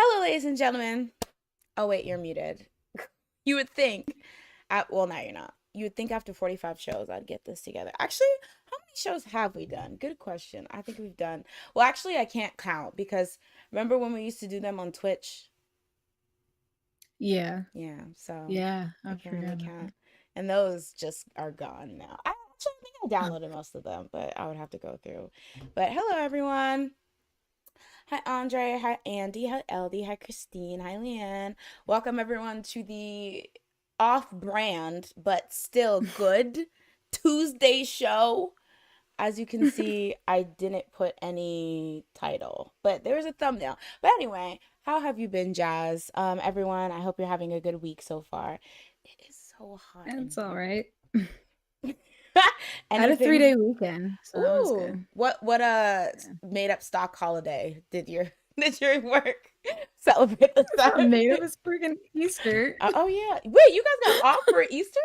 Hello, ladies and gentlemen. Oh, wait, you're muted. You would think, well, now you're not. You would think after 45 shows, I'd get this together. Actually, how many shows have we done? Good question. I think we've done, well, actually, I can't count because remember when we used to do them on Twitch? Yeah. Yeah, so Yeah, I I can't really forgot about count. that. And those just are gone now. I actually think I downloaded most of them, but I would have to go through. But hello, everyone. Hi, Andre. Hi, Andy. Hi, LD. Hi, Christine. Hi, Leanne. Welcome, everyone, to the off brand, but still good Tuesday show. As you can see, I didn't put any title, but there's a thumbnail. But anyway, how have you been, Jazz? Everyone, I hope you're having a good week so far. It is so hot in It's all here. right. I had a Anything? 3-day weekend, so that was Ooh, good. what Yeah. made up stock holiday did your work celebrate this It's not time? made up, it's freaking Easter. Oh yeah, wait, you guys got off for Easter?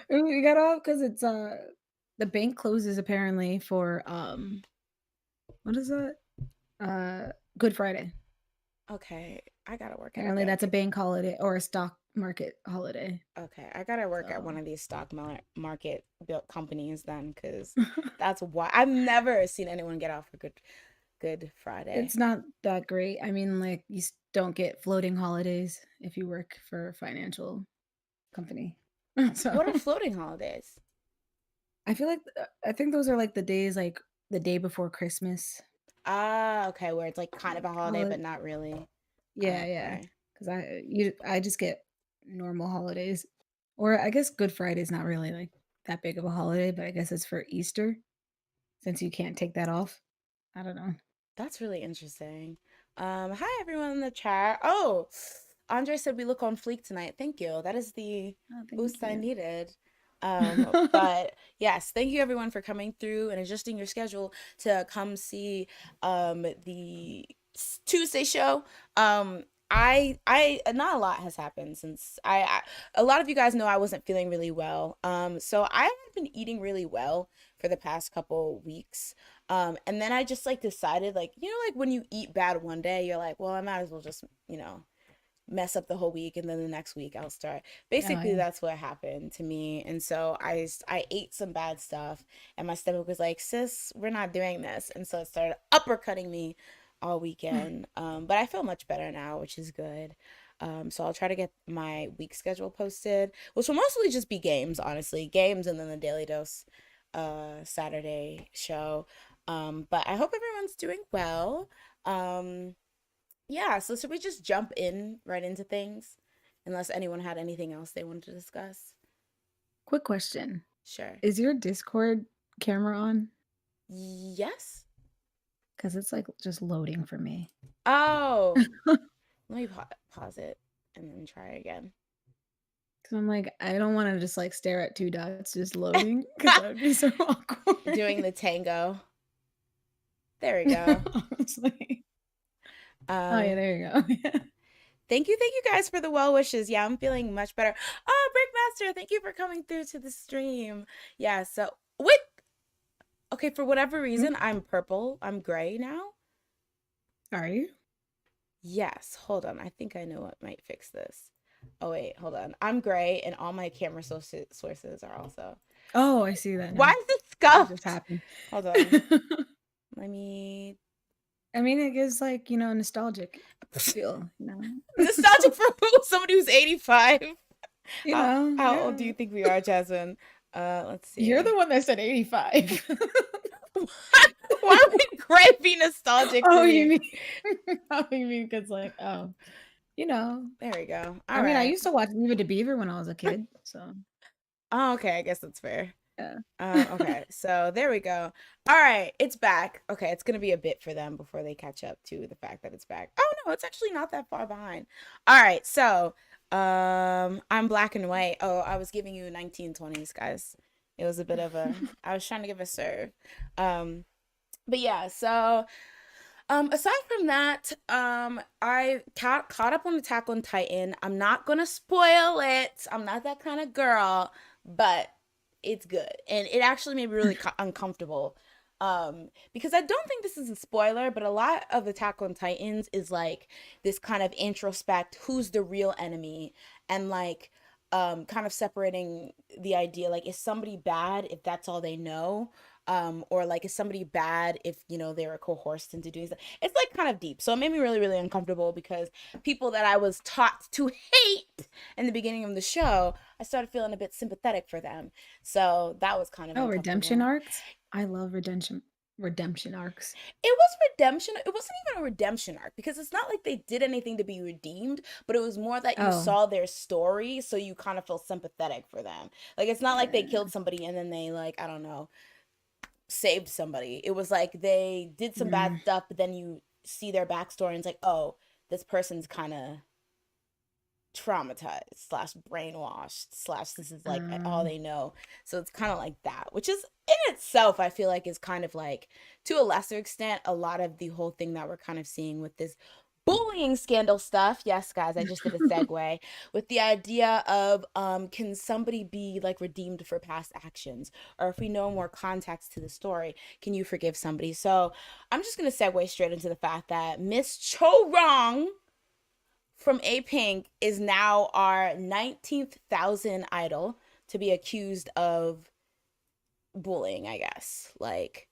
We got off because it's the bank closes apparently for what is that? Good Friday. Okay, I gotta work at a Apparently that's a bank. bank holiday or a stock market holiday. Okay, I gotta work at So one of these stock market built companies then, because that's why I've never seen anyone get off for Good Friday. it's not that great. I mean, like don't get floating holidays if you work for a financial company. So What are floating holidays? I feel like I think those are like the days like the day before Christmas. Ah, okay, where it's like kind of a holiday, Holi but not really. yeah, Okay. because I just get normal holidays, or I guess Good Friday is not really like that big of a holiday, but I guess it's for Easter since you can't take that off. I don't know. That's really interesting. Hi everyone in the chat. Oh, Andre said we look on fleek tonight. Thank you. That is the Oh, thank boost I you. needed. But yes, thank you everyone for coming through and adjusting your schedule to come see the Tuesday show. I not a lot has happened since a lot of you guys know I wasn't feeling really well. So I have been eating really well for the past couple weeks. And then I just like decided, like, like when you eat bad one day, you're like, well, I might as well just, mess up the whole week, and then the next week I'll start. Oh Basically, yeah. that's what happened to me. And so I ate some bad stuff, and my stomach was like, sis, we're not doing this. And so it started uppercutting me all weekend. But I feel much better now, which is good. So I'll try to get my week schedule posted, which will mostly just be games, honestly. Games and then the Daily Dose Saturday show. But I hope everyone's doing well. Yeah, so should we just jump in right into things? Unless anyone had anything else they wanted to discuss. Quick question: Sure. is your Discord camera on? Yes? Because it's like just loading for me. Oh, let me pause it and then try again. Because I'm like, I don't want to just like stare at two dots just loading because that would be so awkward. Doing the tango. There we go. Honestly. Oh yeah, Um, there you go. thank you guys for the well wishes. Yeah, I'm feeling much better. Oh, Brickmaster, thank you for coming through to the stream. Yeah, so wait. Okay, for whatever reason, I'm purple. I'm gray now. Are you? Yes, hold on. I think I know what might fix this. Oh wait, hold on. I'm gray, and all my camera sources are also. Oh, I see that Why now. is it What just scuffed? happened? Hold on. Let me. I mean, it gives like, nostalgic feel, Nostalgic for who? Somebody who's 85. How old do yeah. you think we are, Jasmine? Let's You're see. the one that said 85. Why would gray be nostalgic for Oh, me? you mean because like, oh, There we go. All I mean, I right. used to watch Leave It to Beaver when I was a kid, so Oh, okay. I guess that's fair. yeah. Okay, so there we go. All right, it's back. Okay, it's gonna be a bit for them before they catch up to the fact that it's back. Oh no, it's actually not that far behind. All right, so I'm black and white. Oh, I was giving you 1920s, guys. It was a bit of a. I was trying to give a serve. But yeah, so aside from that, I caught up on Attack on Titan. I'm not gonna spoil it. I'm not that kind of girl, but it's good, and it actually made me really uncomfortable. Because I don't think this is a spoiler, but a lot of Attack on Titans is like this kind of introspect, who's the real enemy, and like kind of separating the idea, like, is somebody bad if that's all they know, or like, is somebody bad if, you know, they were coerced into doing stuff. It's like kind of deep, so it made me really really uncomfortable, because people that I was taught to hate in the beginning of the show, I started feeling a bit sympathetic for them, so that was kind of Oh, redemption uncomfortable. arcs? I love redemption arcs. It was redemption. It wasn't even a redemption arc, because it's not like they did anything to be redeemed, but it was more that you Oh, saw their story, so you kind of feel sympathetic for them. Like, it's not like they yeah. killed somebody and then they, like, I don't know, saved somebody. It was like they did some bad Mm, stuff, but then you see their backstory and it's like, oh, this person's kind of traumatized slash brainwashed slash this is like all um, they know, so it's kind of like that, which is in itself, I feel like, is kind of like, to a lesser extent, a lot of the whole thing that we're kind of seeing with this bullying scandal stuff. Yes, guys, I just did a segue with the idea of, can somebody be like redeemed for past actions, or if we know more context to the story, can you forgive somebody? So I'm just gonna segue straight into the fact that Miss Chorong from A Pink is now our 19th thousand idol to be accused of bullying, I guess. Like,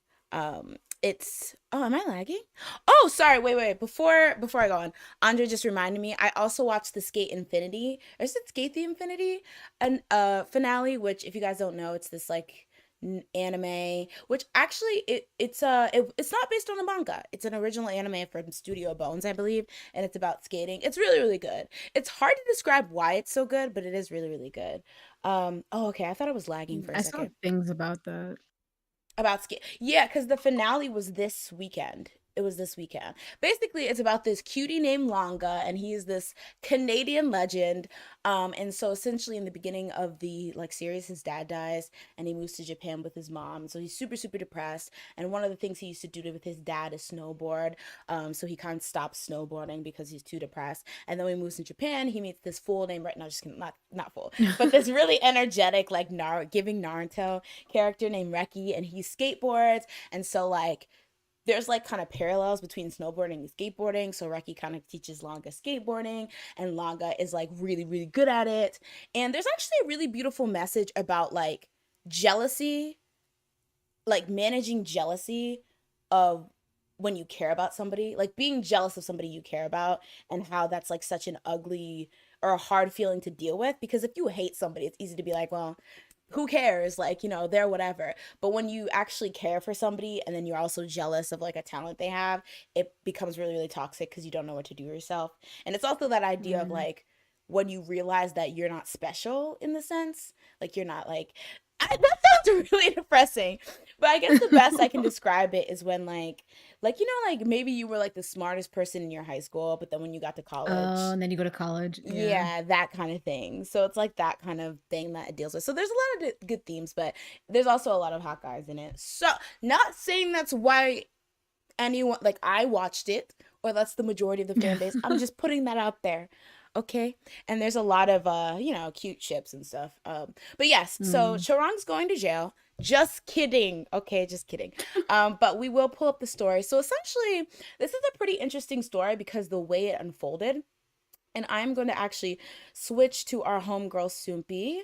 it's, oh, am I lagging? Oh, sorry, wait. Before I go on, Andre just reminded me, I also watched the Skate Infinity, or is it Skate the Infinity? And finale, which, if you guys don't know, it's this like anime, which actually it's not based on a manga. It's an original anime from Studio Bones, I believe, and it's about skating. It's really really good. It's hard to describe why it's so good, but it is really really good. Oh, okay, I thought I was lagging for a I saw second. things about that. About skate, yeah, because the finale was this weekend. It was this weekend. Basically, it's about this cutie named Longa, and he's this Canadian legend. And so essentially, in the beginning of the like series, his dad dies, and he moves to Japan with his mom. So he's super super depressed. And one of the things he used to do with his dad is snowboard. So he kind of stops snowboarding because he's too depressed. And then when he moves to Japan, he meets this fool named, right now, just kidding, not fool, but this really energetic like giving Naruto character named Reki, and he skateboards. And so like there's like kind of parallels between snowboarding and skateboarding. So Reki kind of teaches Longa skateboarding, and Longa is like really really good at it. And there's actually a really beautiful message about like jealousy, like managing jealousy of when you care about somebody, like being jealous of somebody you care about, and how that's like such an ugly or a hard feeling to deal with. Because if you hate somebody, it's easy to be like, well, who cares, like, you know, they're whatever. But when you actually care for somebody and then you're also jealous of like a talent they have, it becomes really really toxic because you don't know what to do yourself. And it's also that idea of Mm. like, when you realize that you're not special, in the sense, like you're not like, that sounds really depressing, but I guess the best I can describe it is when like, you know, like maybe you were like the smartest person in your high school, but then when you got to Oh, college, and then you go to college. Yeah. yeah, that kind of thing. So it's like that kind of thing that it deals with. So there's a lot of good themes, but there's also a lot of hot guys in it. So not saying that's why anyone, like, I watched it, or that's the majority of the fan base. I'm just putting that out there. Okay. And there's a lot of you know, cute ships and stuff. But yes, so Mm. Chorongs going to jail. Just kidding. Okay, just kidding. But we will pull up the story. So essentially, this is a pretty interesting story because the way it unfolded. And I'm going to actually switch to our homegirl Soompi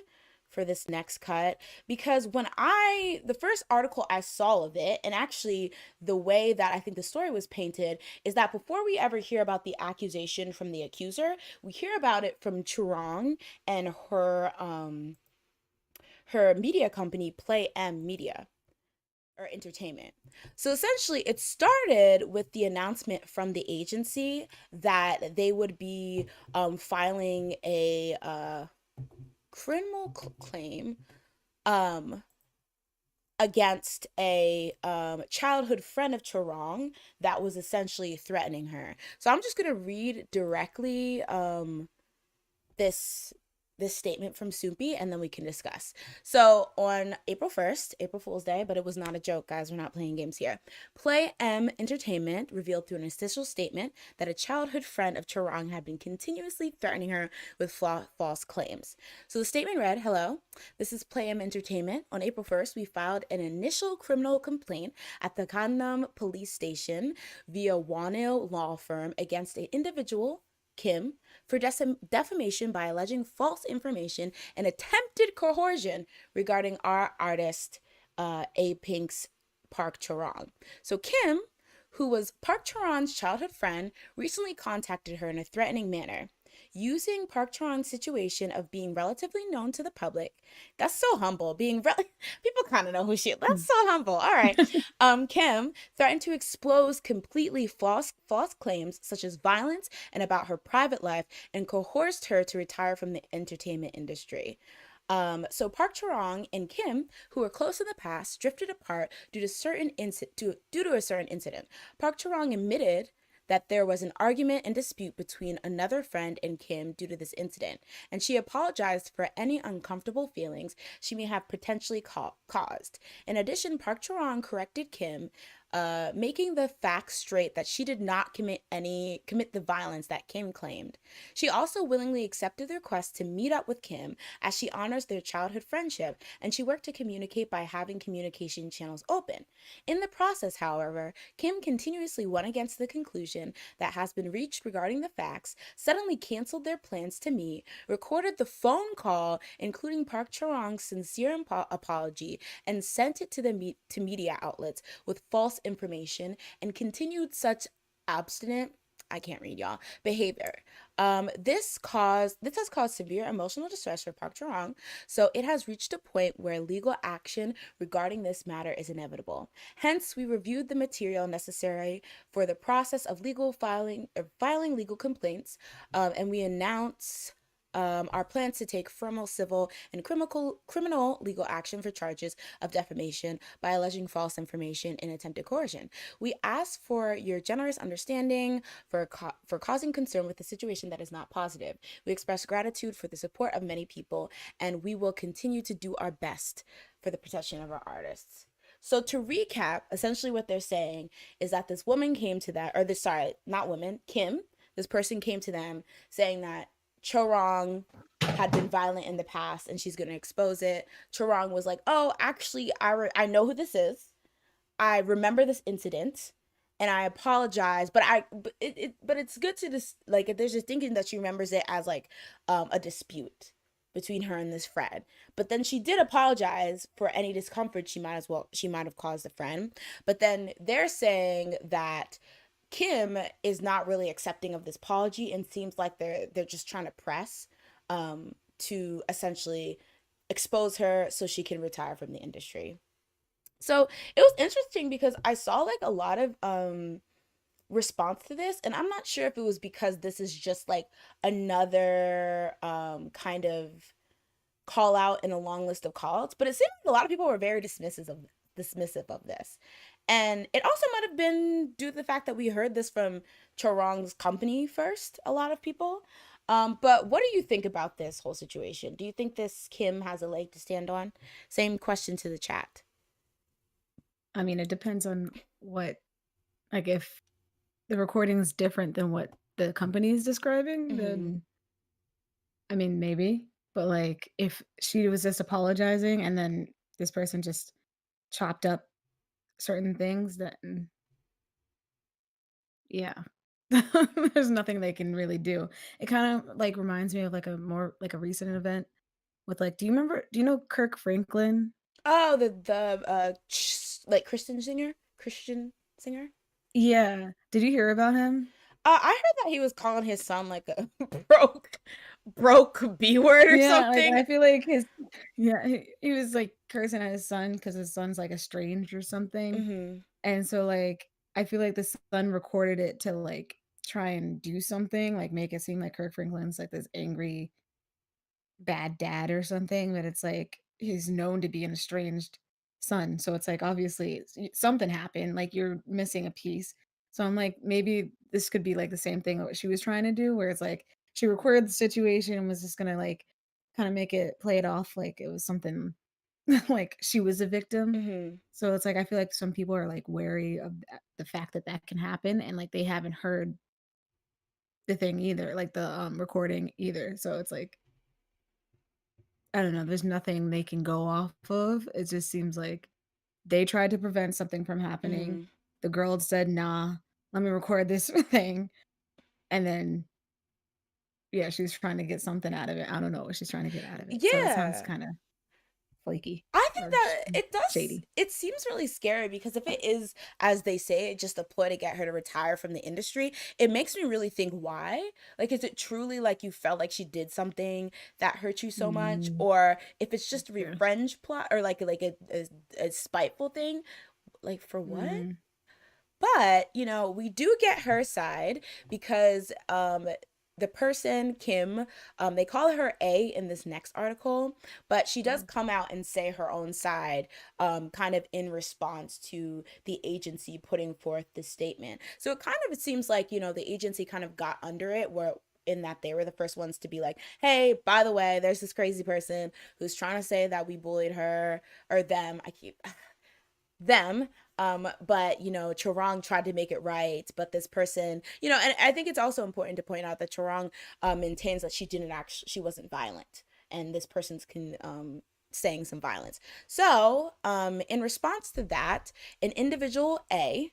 for this next cut, because the first article I saw of it, and actually the way that I think the story was painted, is that before we ever hear about the accusation from the accuser, we hear about it from Chorong and her media company, Play M Media or Entertainment. So essentially, it started with the announcement from the agency that they would be filing a criminal claim um, against a childhood friend of Chorong that was essentially threatening her. So I'm just gonna read directly this this statement from Soupy, and then we can discuss. So on April 1st, April Fool's Day, but it was not a joke, guys. We're not playing games here. Play M Entertainment revealed through an official statement that a childhood friend of Chorong had been continuously threatening her with false claims. So the statement read, "Hello, this is Play M Entertainment. On April 1st, we filed an initial criminal complaint at the Gangnam police station via Wanil law firm against an individual, Kim, for defamation by alleging false information and attempted coercion regarding our artist, A Pink's Park Chorong." So Kim, who was Park Chorong's childhood friend, recently contacted her in a threatening manner. Using Park Chorong's situation of being relatively known to the public, that's so humble. People kind of know who she is. That's so humble. All right. Kim threatened to expose completely false claims such as violence and about her private life, and coerced her to retire from the entertainment industry. So Park Chorong and Kim, who were close in the past, drifted apart due to a certain incident. Park Chorong admitted that there was an argument and dispute between another friend and Kim due to this incident, and she apologized for any uncomfortable feelings she may have potentially caused. In addition, Park Chorong corrected Kim, making the facts straight that she did not commit the violence that Kim claimed. She also willingly accepted the request to meet up with Kim as she honors their childhood friendship, and she worked to communicate by having communication channels open. In the process, however, Kim continuously went against the conclusion that has been reached regarding the facts, suddenly canceled their plans to meet, recorded the phone call, including Park Chorong's sincere apology, and sent it to media outlets with false information, and continued such obstinate, I can't read, y'all, behavior. This has caused severe emotional distress for Park Chorong, so it has reached a point where legal action regarding this matter is inevitable. Hence, we reviewed the material necessary for the process of filing legal complaints, and we announce our plans to take formal civil and criminal legal action for charges of defamation by alleging false information and attempted coercion. We ask for your generous understanding for causing concern with a situation that is not positive. We express gratitude for the support of many people, and we will continue to do our best for the protection of our artists. So to recap, essentially what they're saying is that this woman came to that, or this, sorry, not woman, Kim, this person came to them saying that Chorong had been violent in the past and she's going to expose it. Chorong was like, "Oh, actually, I know who this is. I remember this incident and I apologize, but it's good to just, like, there's just thinking that she remembers it as like a dispute between her and this friend. But then she did apologize for any discomfort she might have caused a friend. But then they're saying that Kim is not really accepting of this apology and seems like they're just trying to press to essentially expose her so she can retire from the industry. So it was interesting because I saw like a lot of response to this, and I'm not sure if it was because this is just like another kind of call out in a long list of call outs, but it seemed like a lot of people were very dismissive of this. And it also might have been due to the fact that we heard this from Chorong's company first, a lot of people. But what do you think about this whole situation? Do you think this Kim has a leg to stand on? Same question to the chat. I mean, it depends on what, like, if the recording is different than what the company is describing, then I mean, maybe. But like, if she was just apologizing and then this person just chopped up certain things, then yeah, there's nothing they can really do. It kind of like reminds me of like a more like a recent event with like, do you know Kirk Franklin? Oh, like Christian singer. Yeah. Did you hear about him? I heard that he was calling his son like a broke B word or Yeah, like something. I feel like he was like cursing at his son because his son's like estranged or something. Mm-hmm. And so like I feel like the son recorded it to like try and do something, like make it seem like Kirk Franklin's like this angry bad dad or something, but it's like he's known to be an estranged son. So it's like obviously something happened, like you're missing a piece. So I'm like, maybe this could be like the same thing what she was trying to do, where it's like she recorded the situation and was just gonna like kind of make it play it off like it was something like she was a victim. Mhm. So it's like I feel like some people are like wary of the fact that that can happen, and like they haven't heard the thing either, like the recording either. So it's like I don't know. There's nothing they can go off of. It just seems like they tried to prevent something from happening. Mhm. The girl said, "Nah, let me record this thing," and then yeah, she's trying to get something out of it. I don't know what she's trying to get out of it. So it sounds Yeah. kind of flaky I think or that it does. shady. It seems really scary because if it is, as they say, just a ploy to get her to retire from the industry, it makes me really think why. Like, is it truly like you felt like she did something that hurt you so much, Mm, or if it's just a yeah. revenge plot or like a spiteful thing, like for what? Mm, But, we do get her side because the person, Kim, they call her A in this next article, but she does mm, come out and say her own side, kind of in response to the agency putting forth this statement. So it seems like, the agency kind of got under it where in that they were the first ones to be like, hey, by the way, there's this crazy person who's trying to say that we bullied her or them. I keep them. But Chorong tried to make it right, but this person, and I think it's also important to point out that Chorong maintains that she wasn't violent, and this person's saying some violence. So in response to that, an individual A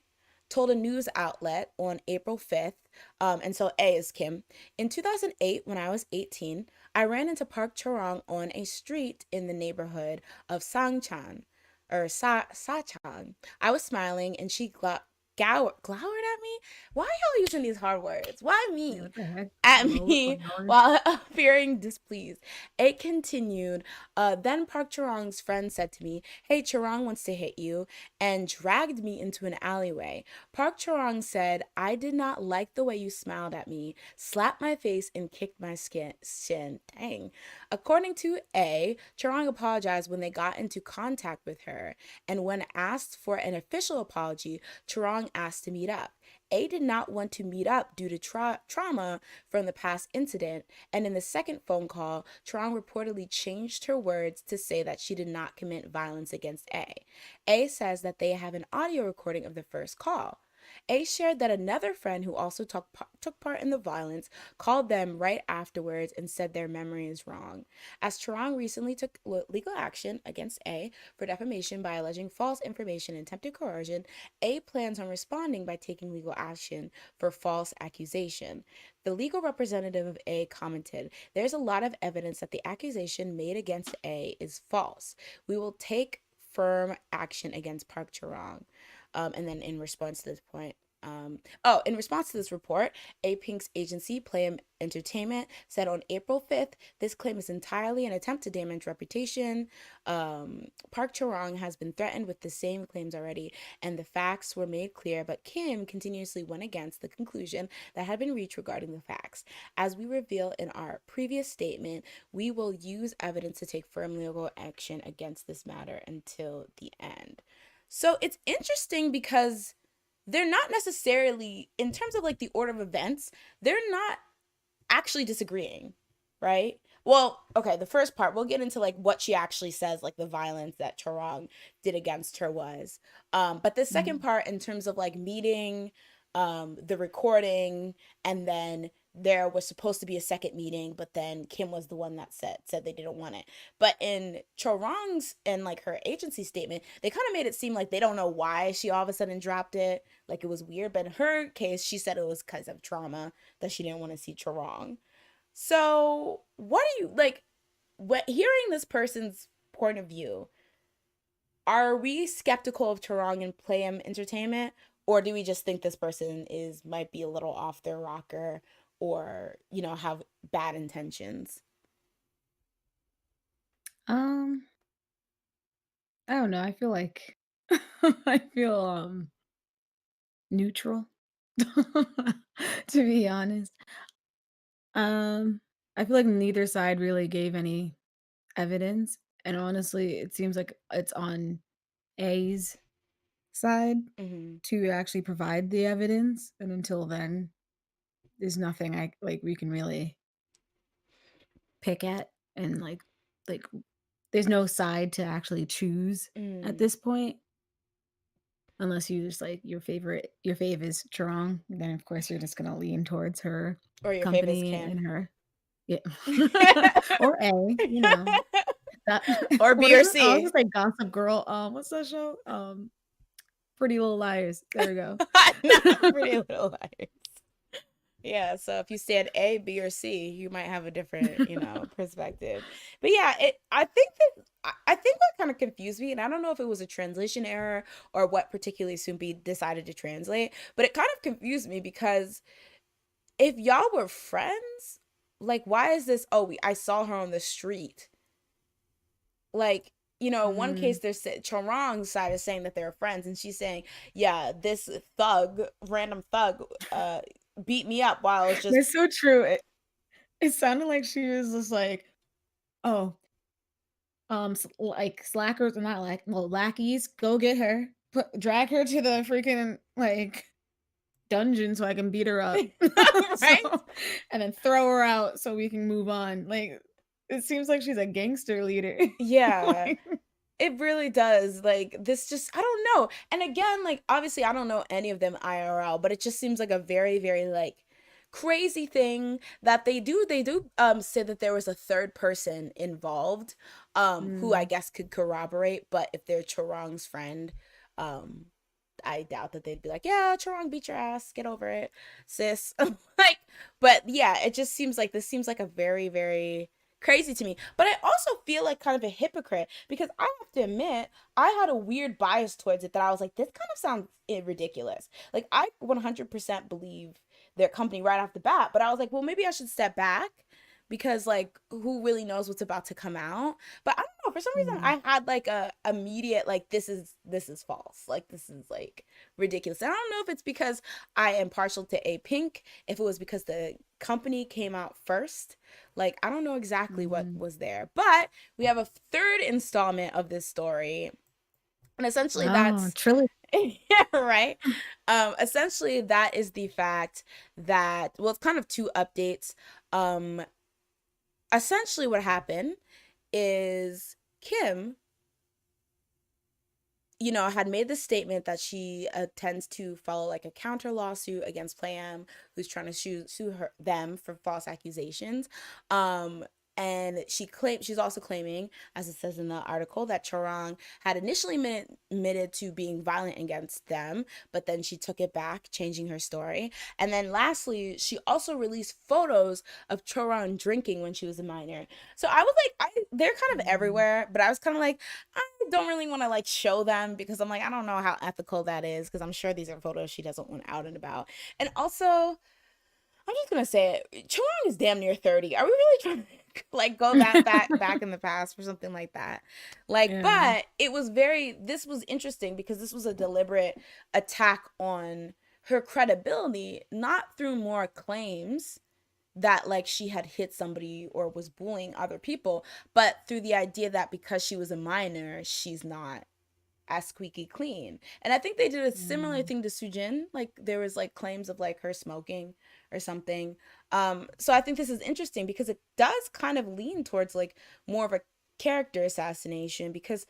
told a news outlet on April 5th, and so A is Kim. In 2008, when I was 18, I ran into Park Chorong on a street in the neighborhood of Sangchan or Sachang. I was smiling and she glowered at me. Why y'all using these hard words? Why yeah, me? what the heck? At me Glowered? while appearing displeased. It continued. Then Park Chorong's friend said to me, hey, Chorong wants to hit you, and dragged me into an alleyway. Park Chorong said, I did not like the way you smiled at me, slapped my face, and kicked my shin. Dang. According to A, Chorong apologized when they got into contact with her, and when asked for an official apology, Chorong asked to meet up. A did not want to meet up due to trauma from the past incident, and in the second phone call, Chorongs reportedly changed her words to say that she did not commit violence against A. A says that they have an audio recording of the first call. A shared that another friend who also took part in the violence called them right afterwards and said their memory is wrong. As Chorongs recently took legal action against A for defamation by alleging false information and attempted coercion, A plans on responding by taking legal action for false accusation. The legal representative of A commented, there's a lot of evidence that the accusation made against A is false. We will take firm action against Park Chorong. And then in response to this point, in response to this report, A Pink's agency, Play Entertainment, said on April 5th, this claim is entirely an attempt to damage reputation. Park Chorong has been threatened with the same claims already, and the facts were made clear, but Kim continuously went against the conclusion that had been reached regarding the facts. As we reveal in our previous statement, we will use evidence to take firm legal action against this matter until the end. So it's interesting because they're not necessarily, in terms of like the order of events, they're not actually disagreeing, right? Well, okay, the first part, we'll get into like what she actually says, like the violence that Chorong did against her was. But the second Mm. part, in terms of like meeting, the recording, and then there was supposed to be a second meeting, but then Kim was the one that said they didn't want it. But in Chorong's and like her agency statement, they kind of made it seem like they don't know why she all of a sudden dropped it. Like it was weird. But in her case, she said it was because of trauma that she didn't want to see Chorong. So, what do you like? What hearing this person's point of view? Are we skeptical of Chorong and Playum Entertainment, or do we just think this person might be a little off their rocker, or have bad intentions? Um, I don't know. I feel like I feel neutral to be honest. Um, I feel like neither side really gave any evidence, and honestly, it seems like it's on A's side Mm-hmm. to actually provide the evidence, and until then, there's nothing I like we can really pick at and like there's no side to actually choose at Mm. this point. Unless you just like your fave is Chorong, then of course you're just gonna lean towards her Or your favorite is company Kim. and her, yeah, or A, you know that. Or What B is or it? Oh, I was C. just like Gossip Girl. What's that show? Pretty Little Liars. There we go. Not Pretty Little Liars. Yeah, so if you said A, B, or C, you might have a different, perspective. But yeah, I think what kind of confused me, and I don't know if it was a translation error or what particularly Soompi decided to translate, but it kind of confused me because if y'all were friends, like why is this? Oh, I saw her on the street. Like, one case Mm. there's Chorongs side is saying that they're friends, and she's saying, yeah, this random thug, beat me up while I was just That's so true. It sounded like she was just like, oh, like slackers or not like well lackeys, go get her, drag her to the freaking like dungeon so I can beat her up. So, right. and then throw her out so we can move on. Like, it seems like she's a gangster leader. Yeah, Like, it really does. Like, this just, I don't know. And again, like, obviously, I don't know any of them IRL, but it just seems like a very, very, like, crazy thing that they do say that there was a third person involved, who I mm, guess could corroborate, but if they're Chorong's friend, um I doubt that they'd be like, yeah, Chorong beat your ass, get over it, sis. Like, but yeah, it just seems like this seems like a very, very crazy to me. But I also feel like kind of a hypocrite because I have to admit, I had a weird bias towards it that I was like, this kind of sounds ridiculous. Like, I 100% believe their company right off the bat, but I was like, well, maybe I should step back because like who really knows what's about to come out. But I don't know, for some reason mm, I had like a immediate like this is false, like this is like ridiculous. And I don't know if it's because I am partial to A Pink, if it was because the company came out first, like I don't know exactly what mm. was there. But we have a third installment of this story, and essentially Oh, that's trilogy. yeah, right. Essentially that is the fact that, well, it's kind of two updates. Essentially what happened is Kim, had made the statement that she intends to follow like a counter lawsuit against Playam, who's trying to sue them for false accusations. And she's also claiming, as it says in the article, that Chorong had initially admitted to being violent against them, but then she took it back, changing her story. And then lastly, she also released photos of Chorong drinking when she was a minor. So I was like, they're kind of Mm, everywhere, but I was kind of like, I don't really want to like show them because I'm like, I don't know how ethical that is because I'm sure these are photos she doesn't want out and about. And also, I'm just gonna say it. Chorongs is damn near 30. Are we really trying to like go that back in the past for something like that? Like, yeah. but this was interesting because this was a deliberate attack on her credibility, not through more claims that like she had hit somebody or was bullying other people, but through the idea that because she was a minor, she's not as squeaky clean. And I think they did a similar Mm, thing to Sujin. Like there was like claims of like her smoking or something. So I think this is interesting because it does kind of lean towards like more of a character assassination because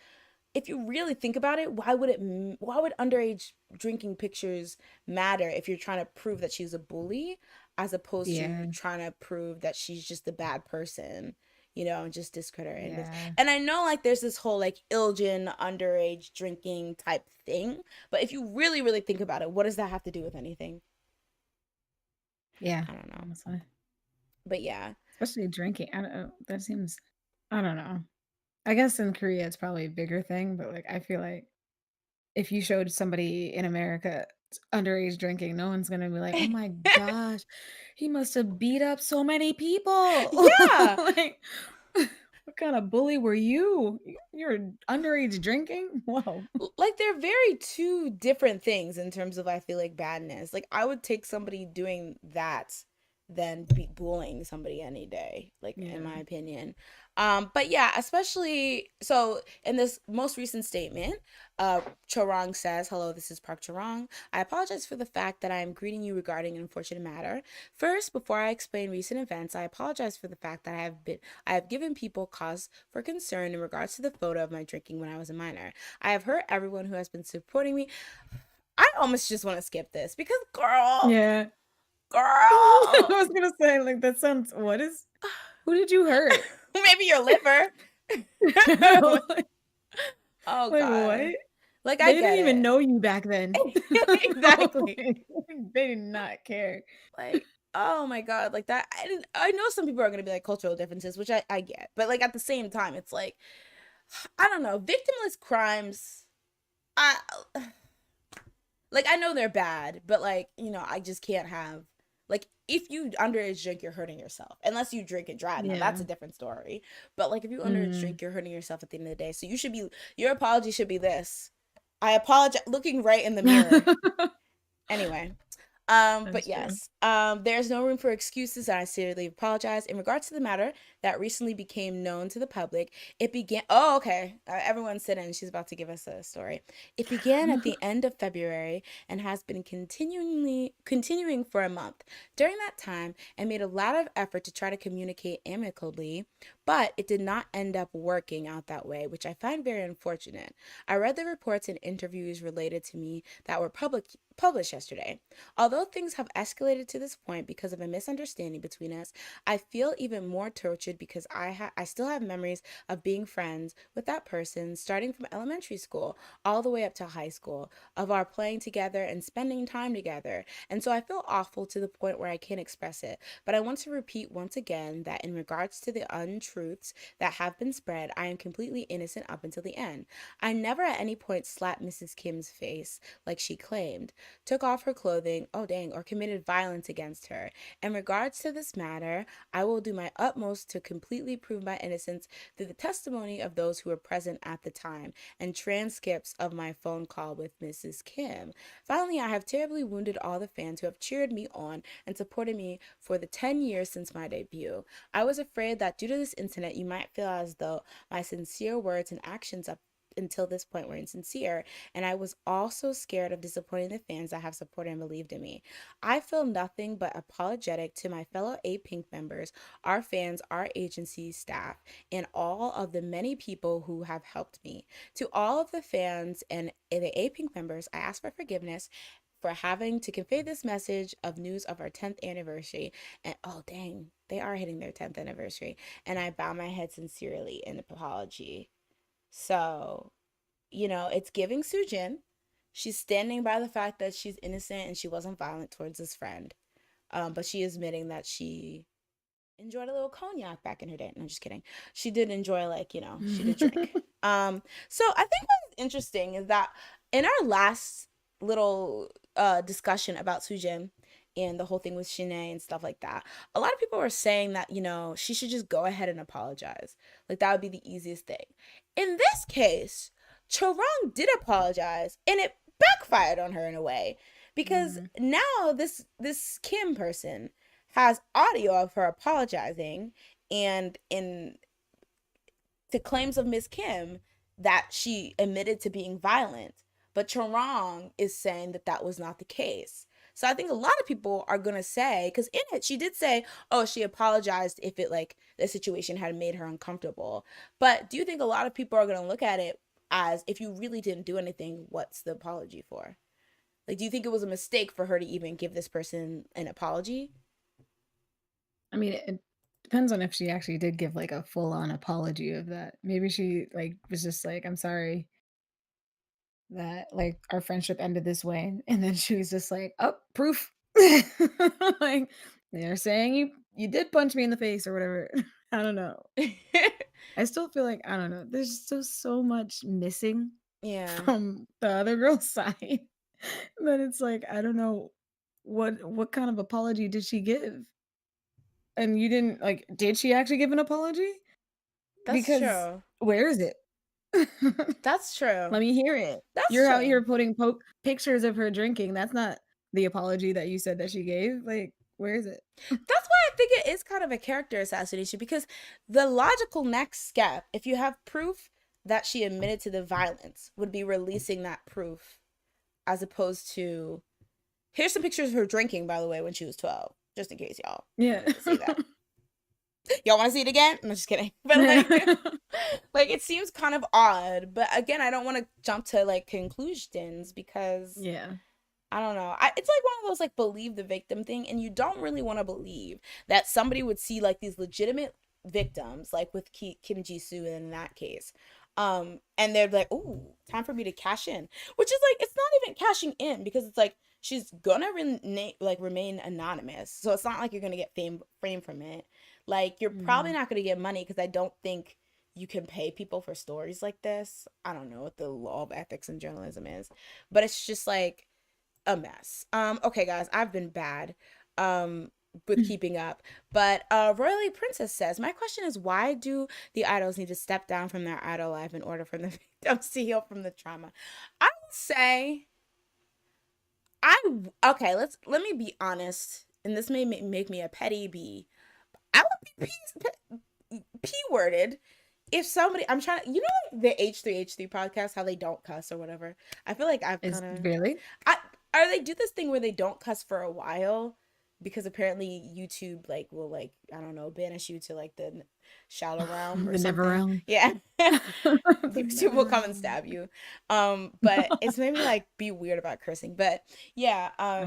if you really think about it, why would underage drinking pictures matter if you're trying to prove that she's a bully as opposed to yeah, trying to prove that she's just a bad person, and just discredit her in. yeah, And I know like there's this whole like Ilgin underage drinking type thing, but if you really, really think about it, what does that have to do with anything? yeah. I don't know. Honestly, But yeah. especially drinking. I don't know. That seems. I don't know. I guess in Korea it's probably a bigger thing, but like I feel like if you showed somebody in America underage drinking, no one's gonna be like, "Oh my gosh, he must have beat up so many people." Yeah. Like, what kind of bully were you? You're underage drinking? Whoa. Like they're very two different things in terms of I feel like badness. Like I would take somebody doing that than bullying somebody any day, like in Yeah. my opinion. But yeah, especially so in this most recent statement, Chorong says, "Hello, this is Park Chorong. I apologize for the fact that I am greeting you regarding an unfortunate matter. First, before I explain recent events, I apologize for the fact that I have given people cause for concern in regards to the photo of my drinking when I was a minor. I have hurt everyone who has been supporting me." I almost just want to skip this because, Yeah. I girl, was gonna say, like, that sounds who did you hurt? maybe your liver. Like, Oh God. what? Like I They didn't get even it. know you back then. Exactly. Like, they did not care. Like, oh my God. Like that. I know some people are gonna be like cultural differences, which I get. But like at the same time, it's like I don't know. Victimless crimes, I like I know they're bad, but like, I just can't have like if you underage drink, you're hurting yourself. Unless you drink and drive. Now that's Yeah. a different story. But like if you underage Mm. drink, you're hurting yourself at the end of the day. So your apology should be this. I apologize looking right in the mirror. Anyway, but That's true. yes, there's no room for excuses, and I sincerely apologize. In regards to the matter that recently became known to the public, it began. Oh, okay. Everyone sit in. She's about to give us a story. It began at the end of February and has been continuing for a month. During that time, I made a lot of effort to try to communicate amicably, but it did not end up working out that way, which I find very unfortunate. I read the reports and interviews related to me that were published yesterday. Although things have escalated to this point because of a misunderstanding between us, I feel even more tortured because I still have memories of being friends with that person starting from elementary school all the way up to high school, of our playing together and spending time together. And so I feel awful to the point where I can't express it. But I want to repeat once again that in regards to the untruths that have been spread, I am completely innocent up until the end. I never at any point slapped Mrs. Kim's face like she claimed, took off her clothing, oh dang, or committed violence against her. In regards to this matter, I will do my utmost to completely prove my innocence through the testimony of those who were present at the time and transcripts of my phone call with Mrs. Kim. Finally, I have terribly wounded all the fans who have cheered me on and supported me for the 10 years since my debut. I was afraid that due to this incident, you might feel as though my sincere words and actions up until this point were insincere, and I was also scared of disappointing the fans that have supported and believed in me. I feel nothing but apologetic to my fellow A Pink members, our fans, our agency staff, and all of the many people who have helped me. To all of the fans and the A Pink members, I ask for forgiveness for having to convey this message of news of our 10th anniversary. And oh, dang, they are hitting their 10th anniversary. And I bow my head sincerely in apology. So, it's giving Sujin. She's standing by the fact that she's innocent and she wasn't violent towards his friend. But she is admitting that she enjoyed a little cognac back in her day. No, I'm just kidding. She did enjoy, like, she did drink. So I think what's interesting is that in our last little discussion about Sujin and the whole thing with Shanae and stuff like that, a lot of people were saying that, she should just go ahead and apologize. Like, that would be the easiest thing. In this case, Chorong did apologize and it backfired on her in a way because Mhm. now this Kim person has audio of her apologizing and in the claims of Miss Kim that she admitted to being violent, but Chorong is saying that that was not the case. So I think a lot of people are gonna say, because in it she did say, "Oh, she apologized if it like the situation had made her uncomfortable." But do you think a lot of people are gonna look at it as if you really didn't do anything, what's the apology for? Like, do you think it was a mistake for her to even give this person an apology? I mean, it depends on if she actually did give, like, a full-on apology of that. Maybe she, like, was just like, "I'm sorry that, like, our friendship ended this way," and then she was just like, "Oh, proof." Like, "They're saying you did punch me in the face," or whatever. I don't know. I still feel like I don't know, there's still so much missing Yeah, from the other girl's side that it's like, I don't know what kind of apology did she give? And you didn't like, did she actually give an apology? that's Because true. where is it? That's true. Let me hear it. That's You're out true. here putting pictures of her drinking, that's not the apology that you said that she gave, like, Where is it? That's why I think it is kind of a character assassination, because the logical next step, if you have proof that she admitted to the violence, would be releasing that proof, as opposed to, here's some pictures of her drinking, by the way, when she was 12, just in case y'all Yeah. wanted to see that. Y'all want to see it again? I'm just kidding. But like it seems kind of odd. But again, I don't want to jump to like conclusions, because Yeah. I don't know. It's like one of those like believe the victim thing, and you don't really want to believe that somebody would see like these legitimate victims, like with Kim Ji-soo in that case, and they're like, "Ooh, time for me to cash in," which is like, it's not even cashing in, because it's like she's gonna remain anonymous, so it's not like you're gonna get fame from it. Like, you're probably not gonna get money, because I don't think you can pay people for stories like this. I don't know what the law of ethics in journalism is, but it's just like a mess. Okay, guys, I've been bad with keeping up, but Royally Princess says, my question is, why do the idols need to step down from their idol life in order for the victims to heal from the trauma? I would say, let me be honest, and this may make me a petty bee. I would be p-worded if somebody, I'm trying to, like the H3H3 podcast, how they don't cuss or whatever. I feel like I've kind of really, they do this thing where they don't cuss for a while, because apparently YouTube like will, like, I don't know, banish you to like the shallow realm or the something. never realm. Yeah. YouTube will come and stab you. But it's made me like be weird about cursing. But yeah, I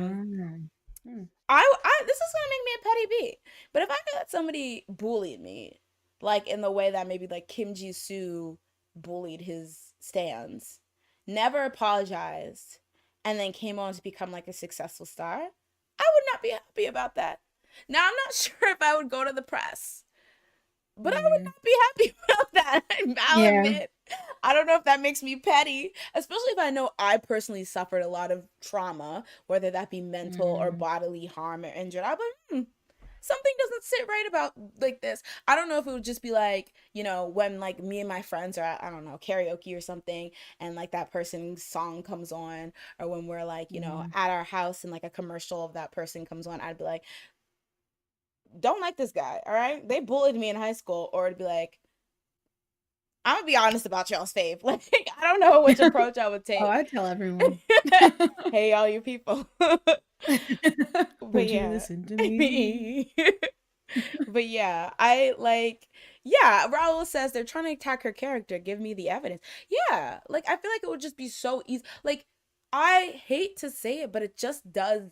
this is gonna make me a petty bee. But if I feel that somebody bullied me, like in the way that maybe like Kim Ji-soo bullied his stans, never apologized, and then came on to become like a successful star, I would not be happy about that. Now, I'm not sure if I would go to the press, but I would not be happy about that. I'll admit. I don't know if that makes me petty, especially if I know I personally suffered a lot of trauma, whether that be mental or bodily harm or injured. I'll be like, something doesn't sit right about like this. I don't know if it would just be like, when like me and my friends are at, I don't know, karaoke or something, and like that person's song comes on, or when we're like, at our house and like a commercial of that person comes on, I'd be like, don't like this guy, all right? They bullied me in high school. Or it'd be like, I'm gonna be honest about y'all's fave. Like, I don't know which approach I would take. Oh, I tell everyone. Hey, all you people. But would you listen to me? But yeah, Raul says they're trying to attack her character. Give me the evidence. Yeah, like, I feel like it would just be so easy. Like, I hate to say it, but it just does,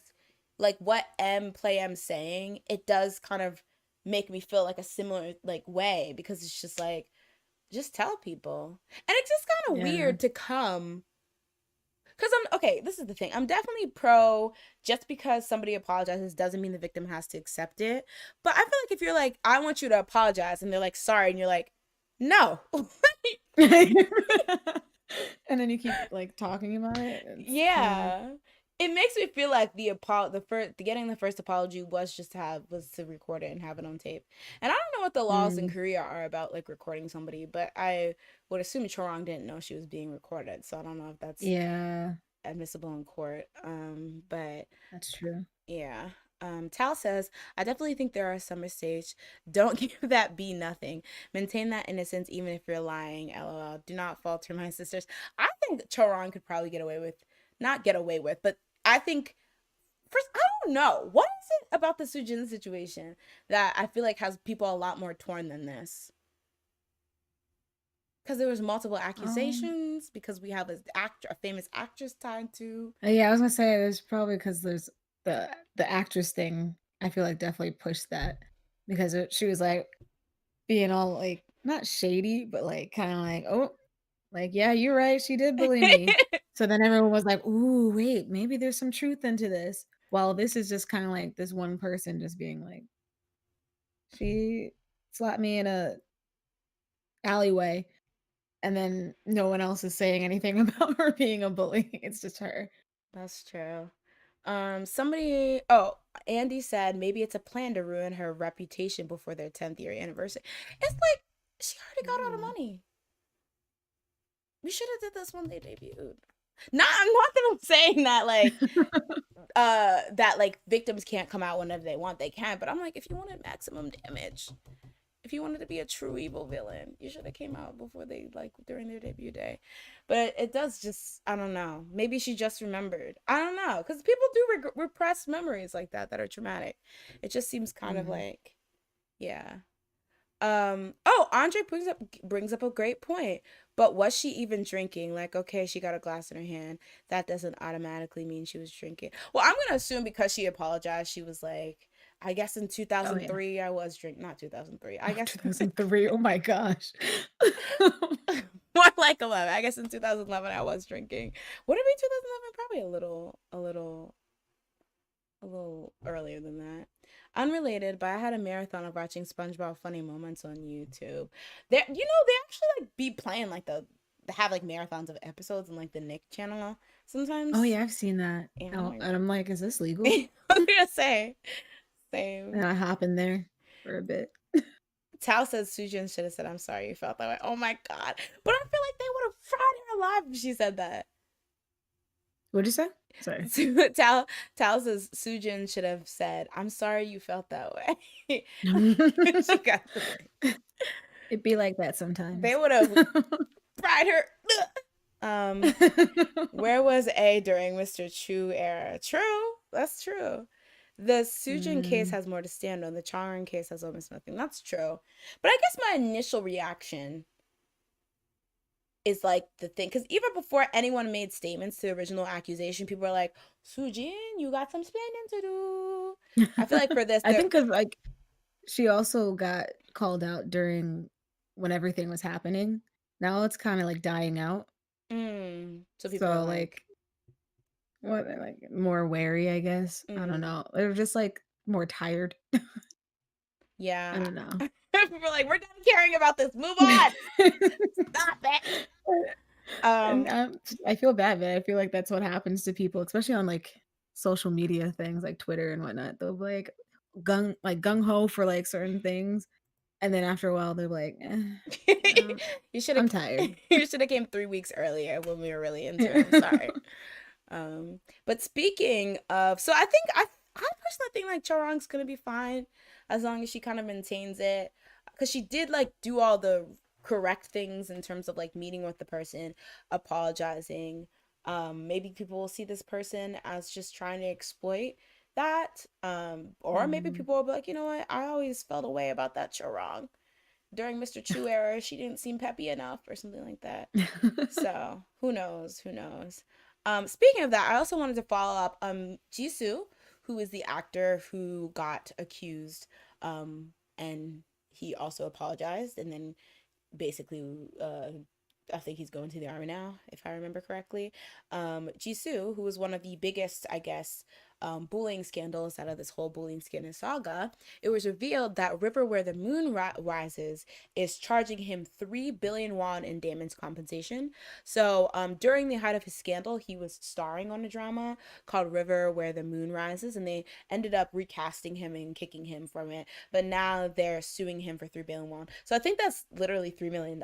like, what Play M saying, it does kind of make me feel like a similar like way, because it's just like, just tell people. And it's just kind of weird to come, because this is the thing, I'm definitely pro, just because somebody apologizes doesn't mean the victim has to accept it. But I feel like if you're like, I want you to apologize, and they're like, sorry, and you're like, no. And then you keep like talking about it. Yeah. It makes me feel like getting the first apology was to record it and have it on tape. And I don't know what the laws in Korea are about like recording somebody, but I would assume Chorong didn't know she was being recorded, so I don't know if that's admissible in court. But that's true. Yeah. Tal says, I definitely think there are some mistakes. Don't give that be nothing. Maintain that innocence even if you're lying. LOL. Do not falter, my sisters. I think Choron could probably not get away with, but I think, first, I don't know. What is it about the Sujin situation that I feel like has people a lot more torn than this? Because there was multiple accusations, because we have a famous actress tied to. Yeah, I was gonna say there's probably, because there's the actress thing. I feel like definitely pushed that, because she was like being all like not shady, but like kind of like, oh, like, yeah, you're right, she did bully me. So then everyone was like, ooh, wait, maybe there's some truth into this. Well, this is just kind of like this one person just being like, she slapped me in a alleyway, and then no one else is saying anything about her being a bully. It's just her. That's true. Andy said maybe it's a plan to ruin her reputation before their 10th year anniversary. It's like, she already got all the money. We should have did this when they debuted. Not that I'm saying that like that like victims can't come out whenever they want, they can, but I'm like, if you wanted maximum damage, if you wanted to be a true evil villain, you should have came out before they like during their debut day. But it does just, I don't know, maybe she just remembered, I don't know, because people do repress memories like that are traumatic. It just seems kind of like, yeah. Oh, Andre brings up a great point. But was she even drinking? Like, okay, she got a glass in her hand. That doesn't automatically mean she was drinking. Well, I'm gonna assume because she apologized, she was like, I guess in 2003 I was drinking. Not 2003. I guess 2003. Oh my gosh. more like 11. I guess in 2011 I was drinking. Would it be 2011? Probably a little earlier than that. Unrelated, but I had a marathon of watching SpongeBob funny moments on YouTube. They actually like be playing like they have like marathons of episodes on like the Nick channel sometimes. Oh yeah, I've seen that. And I'm like, is this legal? I was gonna say, same. And I hop in there for a bit. Tao says Sujin should have said, "I'm sorry you felt that way." Oh my god! But I feel like they would have fried her alive if she said that. What'd you say? Sorry. Tao says Sujin should have said, "I'm sorry you felt that way." She got It'd be like that sometimes. They would have fried her. Where was A during Mr. Chu era? True, that's true. The Sujin case has more to stand on. The Chorongs case has almost nothing. That's true. But I guess my initial reaction is like the thing, because even before anyone made statements to the original accusation, people were like, Sujin, you got some explaining to do. I feel like for this, I think because like she also got called out during when everything was happening. Now it's kind of like dying out. So people are like what, like more wary, I guess. I don't know. They're just like more tired. Yeah. I don't know. People are like, we're done caring about this. Move on. Stop it. I feel bad, man. I feel like that's what happens to people, especially on like social media things like Twitter and whatnot. They'll be like gung ho for like certain things, and then after a while they're like, I'm tired. You should have came 3 weeks earlier when we were really into it. I'm sorry. But speaking of, so I personally think like Chorongs gonna be fine as long as she kind of maintains it, because she did like do all the correct things in terms of like meeting with the person, apologizing. Maybe people will see this person as just trying to exploit that, or maybe people will be like, you know what, I always felt a way about that Chorong during Mr. Chu era. She didn't seem peppy enough or something like that. So who knows? Speaking of that, I also wanted to follow up Jisoo, who is the actor who got accused, and he also apologized, and then basically I think he's going to the army now, if I remember correctly. Jisoo, who was one of the biggest, I guess, bullying scandals out of this whole bullying scandal saga, it was revealed that River Where the Moon Rises is charging him 3 billion won in damage compensation. So during the height of his scandal, he was starring on a drama called River Where the Moon Rises, and they ended up recasting him and kicking him from it. But now they're suing him for 3 billion won. So I think that's literally $3 million.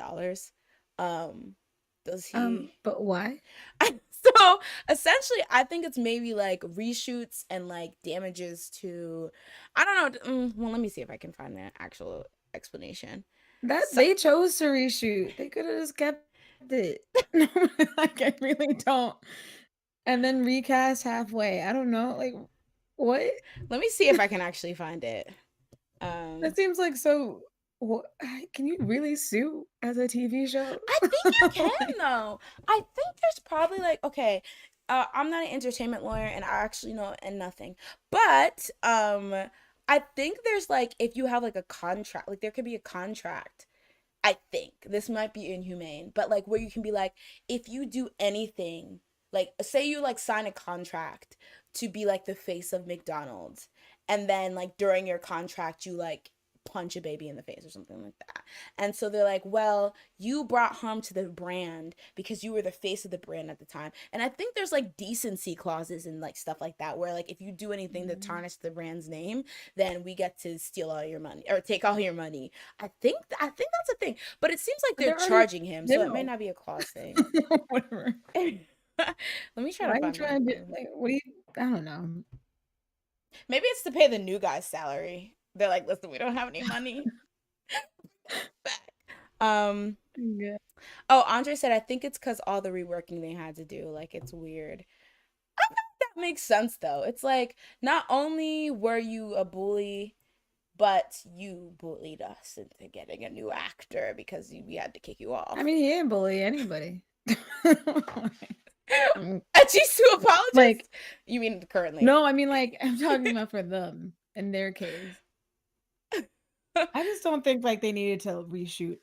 Does he? But why? So essentially, I think it's maybe like reshoots and like damages to, I don't know. Well, let me see if I can find an actual explanation. They chose to reshoot. They could have just kept it. Like, I really don't. And then recast halfway. I don't know. Like, what? Let me see if I can actually find it. That seems like so. What, can you really sue as a TV show? I think you can though. I think there's probably like, okay, I'm not an entertainment lawyer and I actually know nothing, but I think there's like, if you have like a contract, like there could be a contract. I think this might be inhumane, but like where you can be like, if you do anything, like say you like sign a contract to be like the face of McDonald's, and then like during your contract you like punch a baby in the face or something like that. And so they're like, well, you brought harm to the brand because you were the face of the brand at the time. And I think there's like decency clauses and like stuff like that, where like if you do anything to tarnish the brand's name, then we get to steal all your money or take all your money. I think that's a thing. But it seems like they're charging him, so it may not be a clause thing. Whatever. Let me try Why to are you find one trying to for. like, what do you I don't know. Maybe it's to pay the new guy's salary. They're like, listen, we don't have any money. Back. Yeah. Oh, Andre said, I think it's because all the reworking they had to do. Like, it's weird. I think that makes sense, though. It's like, not only were you a bully, but you bullied us into getting a new actor because we had to kick you I off. mean, he didn't bully anybody. Mm, A Jisoo like, apologist? You mean currently? no, I mean, like, I'm talking about for them in their case. I just don't think like they needed to reshoot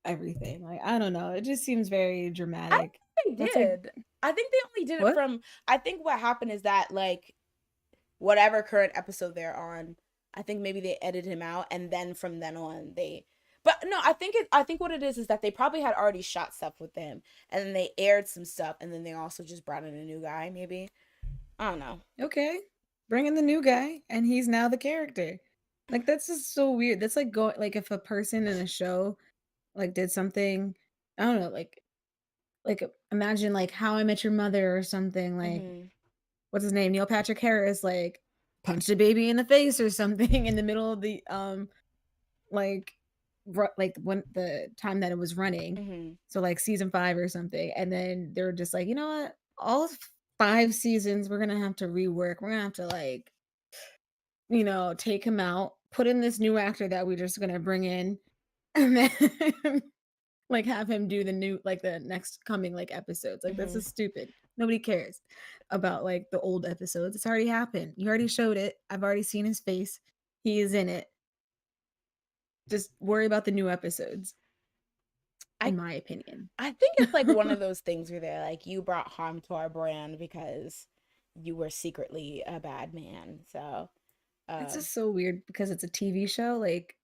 everything. Like, I don't know. It just seems very I dramatic. think they That's like did. I think they only did it what? from. I think what happened is that, like, whatever current episode they're on, I think maybe they edited him out, and then from then on they. But no, I think I think what it is that they probably had already shot stuff with him, and then they aired some stuff, and then they also just brought in a new guy. Maybe I don't know. Okay. Bring in the new guy and he's now the character. Like that's just so weird. That's like going like if a person in a show like did something, I don't know, like imagine like How I Met Your Mother or something like Mm-hmm. what's his name? Neil Patrick Harris like punched a baby in the face or something in the middle of the like like when the time that it was running. Mm-hmm. So like season 5 or something. And then they're just like, you know what? All 5 seasons we're gonna have to rework. We're gonna have to like, you know, take him out, put in this new actor that we're just gonna bring in, and then like have him do the new like the next coming like episodes. Like that's Mm-hmm. just stupid. Nobody cares about like the old episodes. It's already happened. You already showed it. I've already seen his face. He is in it. Just worry about the new episodes, I in my opinion. I think it's like one of those things where they're like, you brought harm to our brand because you were secretly a bad man. So, It's uh, just so weird because it's a TV show, like,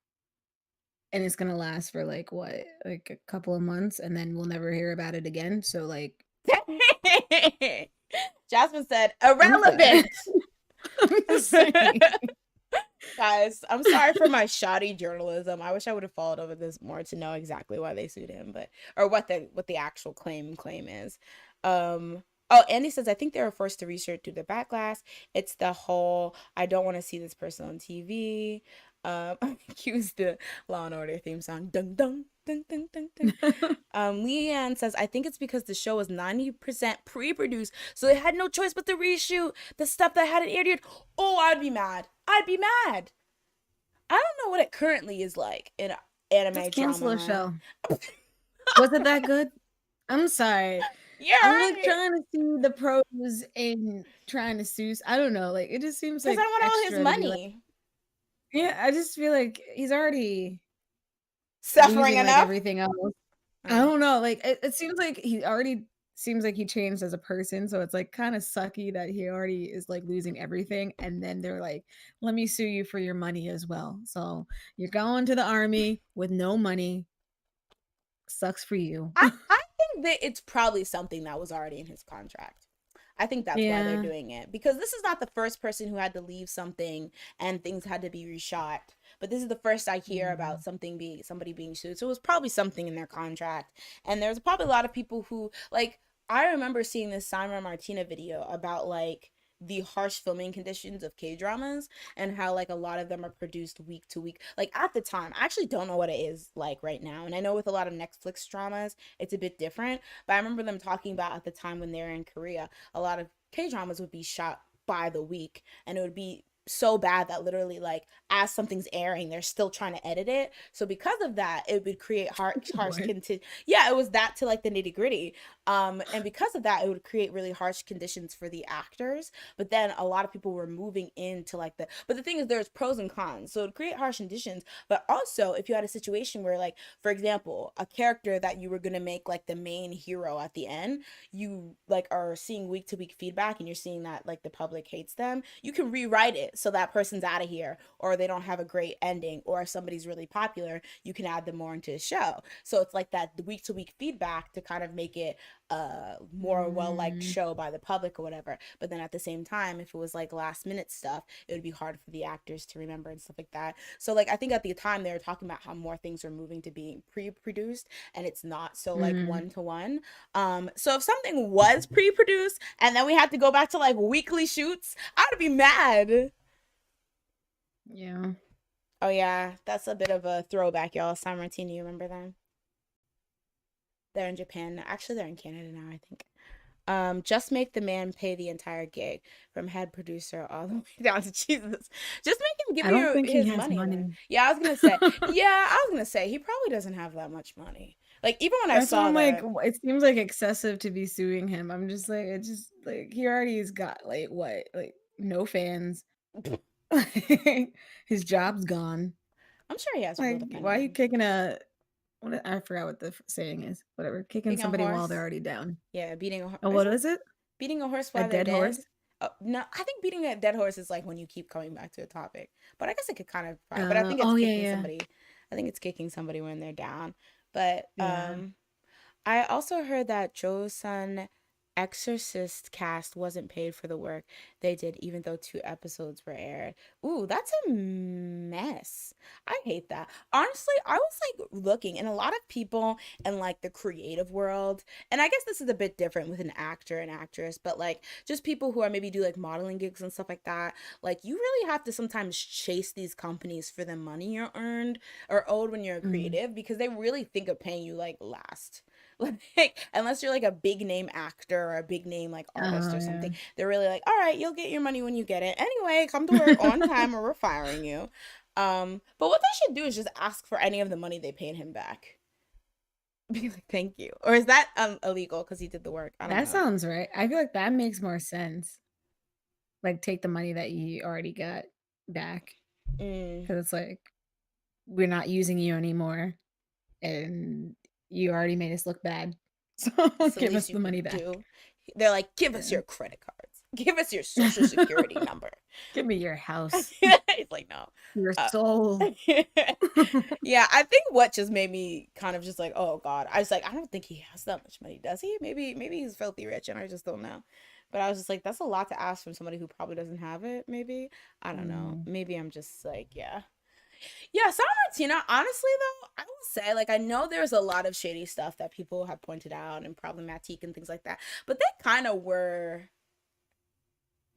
and it's gonna last for like what, like a couple of months, and then we'll never hear about it again. So like, Jasmine said, I'm sorry. irrelevant. I'm just saying. Guys, I'm sorry for my shoddy journalism. I wish I would have followed over this more to know exactly why they sued him, but or what the actual claim is. Oh, Andy says I think they were forced to research due to backlash. It's the whole I don't want to see this person on TV. Accuse the Law and Order theme song. Dun dun dun dun dun dun. Leanne says, I think it's because the show was 90% pre-produced, so they had no choice but to reshoot the stuff that hadn't aired yet. Oh, I'd be mad. I'd be mad. I don't know what it currently is like in anime Just cancel a drama. show. Was it that good? I'm sorry. You're I'm like right. trying to see the pros in trying to sue. I don't know. Like it just seems Because I like want all his extra to be like, money. yeah. I just feel like he's already Suffering losing like enough? everything else. I Oh. don't know, like, it seems like he already seems like he changed as a person, so it's, like, kinda sucky that he already is, like, losing everything, and then they're like, "Let me sue you for your money as well." So, you're going to the army with no money. Sucks for you. I think that it's probably something that was already in his contract. I think that's why they're Yeah. doing it because this is not the first person who had to leave something and things had to be reshot. But this is the first I hear Yeah. about somebody being sued. So it was probably something in their contract. And there's probably a lot of people who like I remember seeing this Samuratina video about like the harsh filming conditions of K dramas and how like a lot of them are produced week to week. Like at the time, I actually don't know what it is like right now. And I know with a lot of Netflix dramas, it's a bit different. But I remember them talking about at the time when they were in Korea, a lot of K dramas would be shot by the week and it would be so bad that literally like as something's airing they're still trying to edit it, so because of that it would create harsh What? content. Yeah, it was that to like the nitty gritty, and because of that it would create really harsh conditions for the actors, but then a lot of people were moving into like but the thing is there's pros and cons, so it would create harsh conditions, but also if you had a situation where like for example a character that you were going to make like the main hero at the end, you like are seeing week to week feedback and you're seeing that like the public hates them, you can rewrite it so that person's out of here, or they don't have a great ending, or if somebody's really popular, you can add them more into the show. So it's like that week to week feedback to kind of make it a more well liked Mm, show by the public or whatever. But then at the same time, if it was like last minute stuff, it would be hard for the actors to remember and stuff like that. So like I think at the time they were talking about how more things are moving to being pre-produced, and it's not so like mm, one to one. So if something was pre-produced and then we had to go back to like weekly shoots, I would be mad. yeah. Oh yeah, that's a bit of a throwback, y'all. Samuratina, you remember them? They're in Japan. Actually, they're in Canada now, I think. Just make the man pay the entire gig, from head producer all the way down to Jesus. Just make him give I don't you think he his has money then. money. Yeah, I was gonna say. Yeah, I was gonna say he probably doesn't have that much money. Like even when I That's why saw I'm like, that, it seems like excessive to be suing him. I'm just like, it just like he already's got like what, like no fans. His job's gone. I'm sure he has real Like, why are you dependents. kicking a I forgot what the saying is. Whatever, kicking Beating a somebody while they're horse. already down. Yeah, Oh, is what it is it? beating a horse A while they're dead dead? horse? Oh, no, I think beating a dead horse is like when you keep coming back to a topic. But I guess it could kind of, but I think it's Oh yeah, kicking yeah, somebody. I think it's kicking somebody when they're down. But yeah. I also heard that Joseon Exorcist cast wasn't paid for the work they did, even though 2 episodes were aired. Ooh, that's a mess. I hate that. Honestly, I was like looking, and a lot of people in like the creative world, and I guess this is a bit different with an actor and actress, but like just people who are maybe do like modeling gigs and stuff like that. Like you really have to sometimes chase these companies for the money you're earned or owed when you're a Mm. creative, because they really think of paying you like last. Like unless you're like a big name actor or a big name like artist Oh or yeah. something, they're really like, all right, you'll get your money when you get it. Anyway, come to work on time or we're firing you. But what they should do is just ask for any of the money they paid him back. Be like, thank you. Or is that illegal because he did the work? I don't That know. sounds right. I feel like that makes more sense. Like take the money that you already got back Mm, because it's like we're not using you anymore, and you already made us look bad. So it's the give least us you the money could back. do. They're like, give us Yeah. your credit cards. Give us your social security number. Give me your house, It's like, no. your Uh, soul. yeah, I think what just made me kind of just like, oh God. I was like, I don't think he has that much money, does he? Maybe he's filthy rich and I just don't know. But I was just like, that's a lot to ask from somebody who probably doesn't have it, maybe. I don't know. Mm, Maybe I'm just like, yeah. Yeah, San Martina, honestly though, I will say, like, I know there's a lot of shady stuff that people have pointed out and problematic and things like that, but they kind of were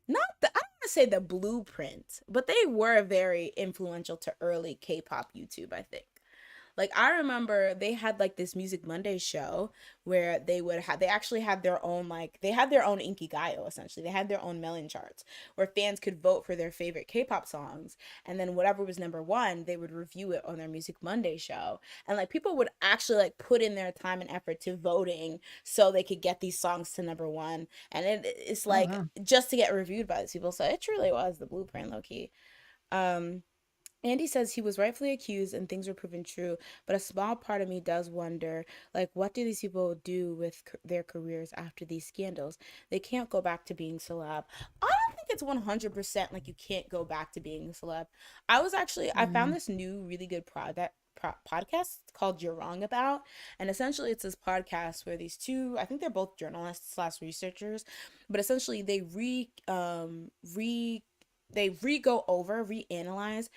not the, I don't want to say the blueprint, but they were very influential to early K-pop YouTube, I think. Like I remember they had like this Music Monday show where they actually had their own like they had their own Inkigayo essentially. They had their own melon charts where fans could vote for their favorite K-pop songs, and then whatever was number 1, they would review it on their Music Monday show. And like people would actually like put in their time and effort to voting so they could get these songs to number 1, and it's oh like wow. just to get reviewed by these people. So it truly was the blueprint, low key. Um Andy says he was rightfully accused and things were proven true, but a small part of me does wonder, like, what do these people do with their careers after these scandals? They can't go back to being celeb. I don't think it's 100% like you can't go back to being a celeb. I found Mm, this new really good podcast called You're Wrong About, and essentially it's this podcast where these two, I think they're both journalists slash researchers, but essentially they re-go over, reanalyze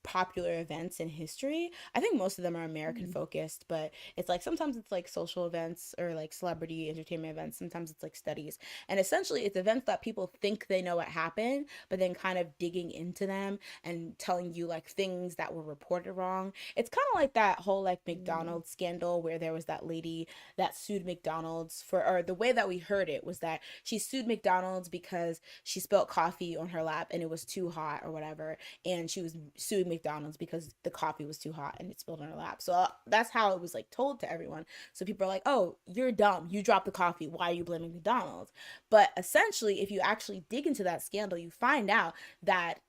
popular events in history. I think most of them are American mm, focused, but it's like sometimes it's like social events or like celebrity entertainment events. Sometimes it's like studies. And essentially it's events that people think they know what happened, but then kind of digging into them and telling you like things that were reported wrong. It's kind of like that whole like mm, McDonald's scandal where there was that lady that sued McDonald's for, or the way that we heard it was that she sued McDonald's because she spilled coffee on her lap and it was too hot or whatever, and she was suing McDonald's because the coffee was too hot and it spilled on her lap. So that's how it was like told to everyone. So people are like, "Oh, you're dumb. You dropped the coffee. Why are you blaming McDonald's?" But essentially, if you actually dig into that scandal, you find out that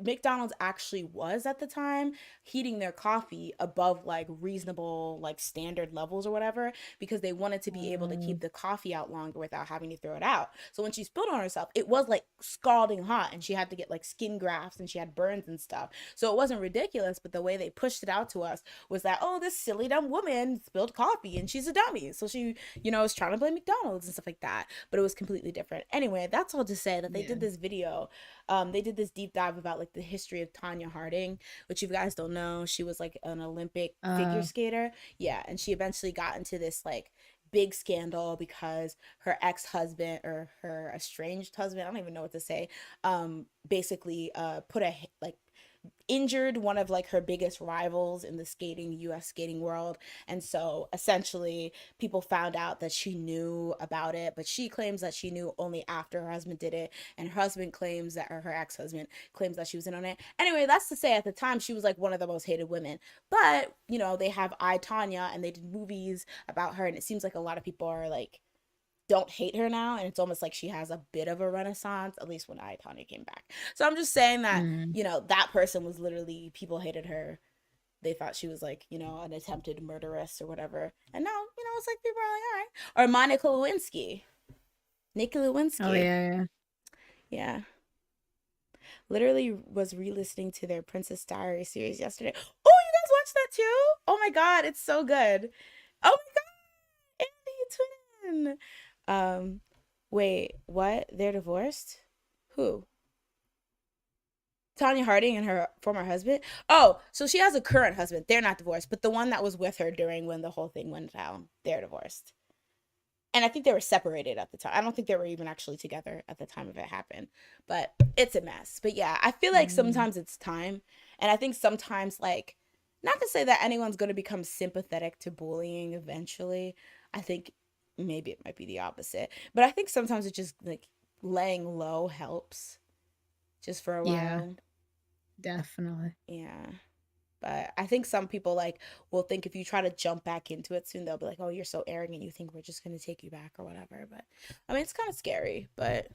McDonald's actually was at the time heating their coffee above like reasonable like standard levels or whatever, because they wanted to be able to keep the coffee out longer without having to throw it out. So when she spilled on herself, it was like scalding hot and she had to get like skin grafts and she had burns and stuff. So it wasn't ridiculous, but the way they pushed it out to us was that, oh, this silly dumb woman spilled coffee and she's a dummy, so she, you know, is trying to blame McDonald's and stuff like that. But it was completely different. Anyway, that's all to say that they did this video. They did this deep dive about like the history of Tonya Harding, which you guys don't know. She was like an Olympic figure skater. Yeah, and she eventually got into this like big scandal because her ex-husband, or her estranged husband, I don't even know what to say, basically put a like injured one of like her biggest rivals in the US skating world. And so essentially people found out that she knew about it, but she claims that she knew only after her husband did it, and her husband claims that, or her ex-husband claims that she was in on it. Anyway, that's to say at the time she was like one of the most hated women. But you know, they have I, Tonya, and they did movies about her, and it seems like a lot of people are like don't hate her now, and it's almost like she has a bit of a renaissance, at least when I, Tonya, came back. So I'm just saying that, you know, that person was literally, people hated her. They thought she was like, you know, an attempted murderess or whatever. And now, you know, it's like people are like, all right. Or Monica Lewinsky. Nika Lewinsky. Oh, yeah. Yeah. Literally was re-listening to their Princess Diary series yesterday. Oh, you guys watched that too? Oh my God, it's so good. Oh my God, Andy, twin. Wait, what? They're divorced? Who? Tonya Harding and her former husband? Oh, so she has a current husband. They're not divorced, but the one that was with her during when the whole thing went down, they're divorced. And I think they were separated at the time. I don't think they were even actually together at the time of it happened. But it's a mess. But yeah, I feel like sometimes it's time. And I think sometimes, like, not to say that anyone's going to become sympathetic to bullying eventually. I think maybe it might be the opposite. But I think sometimes it's just, like, laying low helps. Just for a while. Yeah, definitely. Yeah. But I think some people, like, will think if you try to jump back into it soon, they'll be like, oh, you're so arrogant, you think we're just going to take you back or whatever. But, I mean, it's kind of scary. But,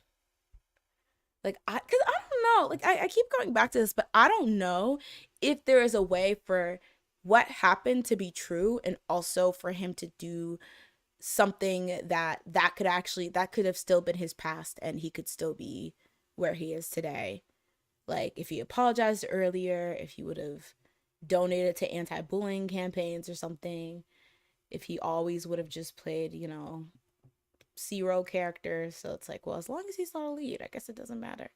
like, because I don't know. Like, I keep going back to this, but I don't know if there is a way for what happened to be true and also for him to do something that could have still been his past and he could still be where he is today. Like, if he apologized earlier, if he would have donated to anti-bullying campaigns or something, if he always would have just played, you know, C-role characters. So it's like, well, as long as he's not a lead, I guess it doesn't matter.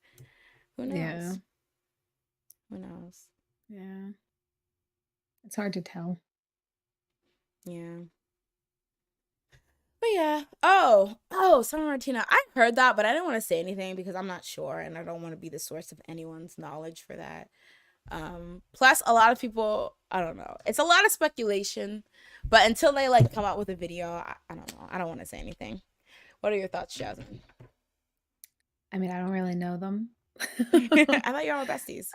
Who knows? Yeah. Who knows? Yeah. It's hard to tell. Yeah. But yeah. Oh, Samuratina. I heard that, but I didn't want to say anything because I'm not sure and I don't want to be the source of anyone's knowledge for that. Plus a lot of people, I don't know. It's a lot of speculation, but until they like come out with a video, I don't know. I don't want to say anything. What are your thoughts, Jasmine? I mean, I don't really know them. I thought y'all were besties.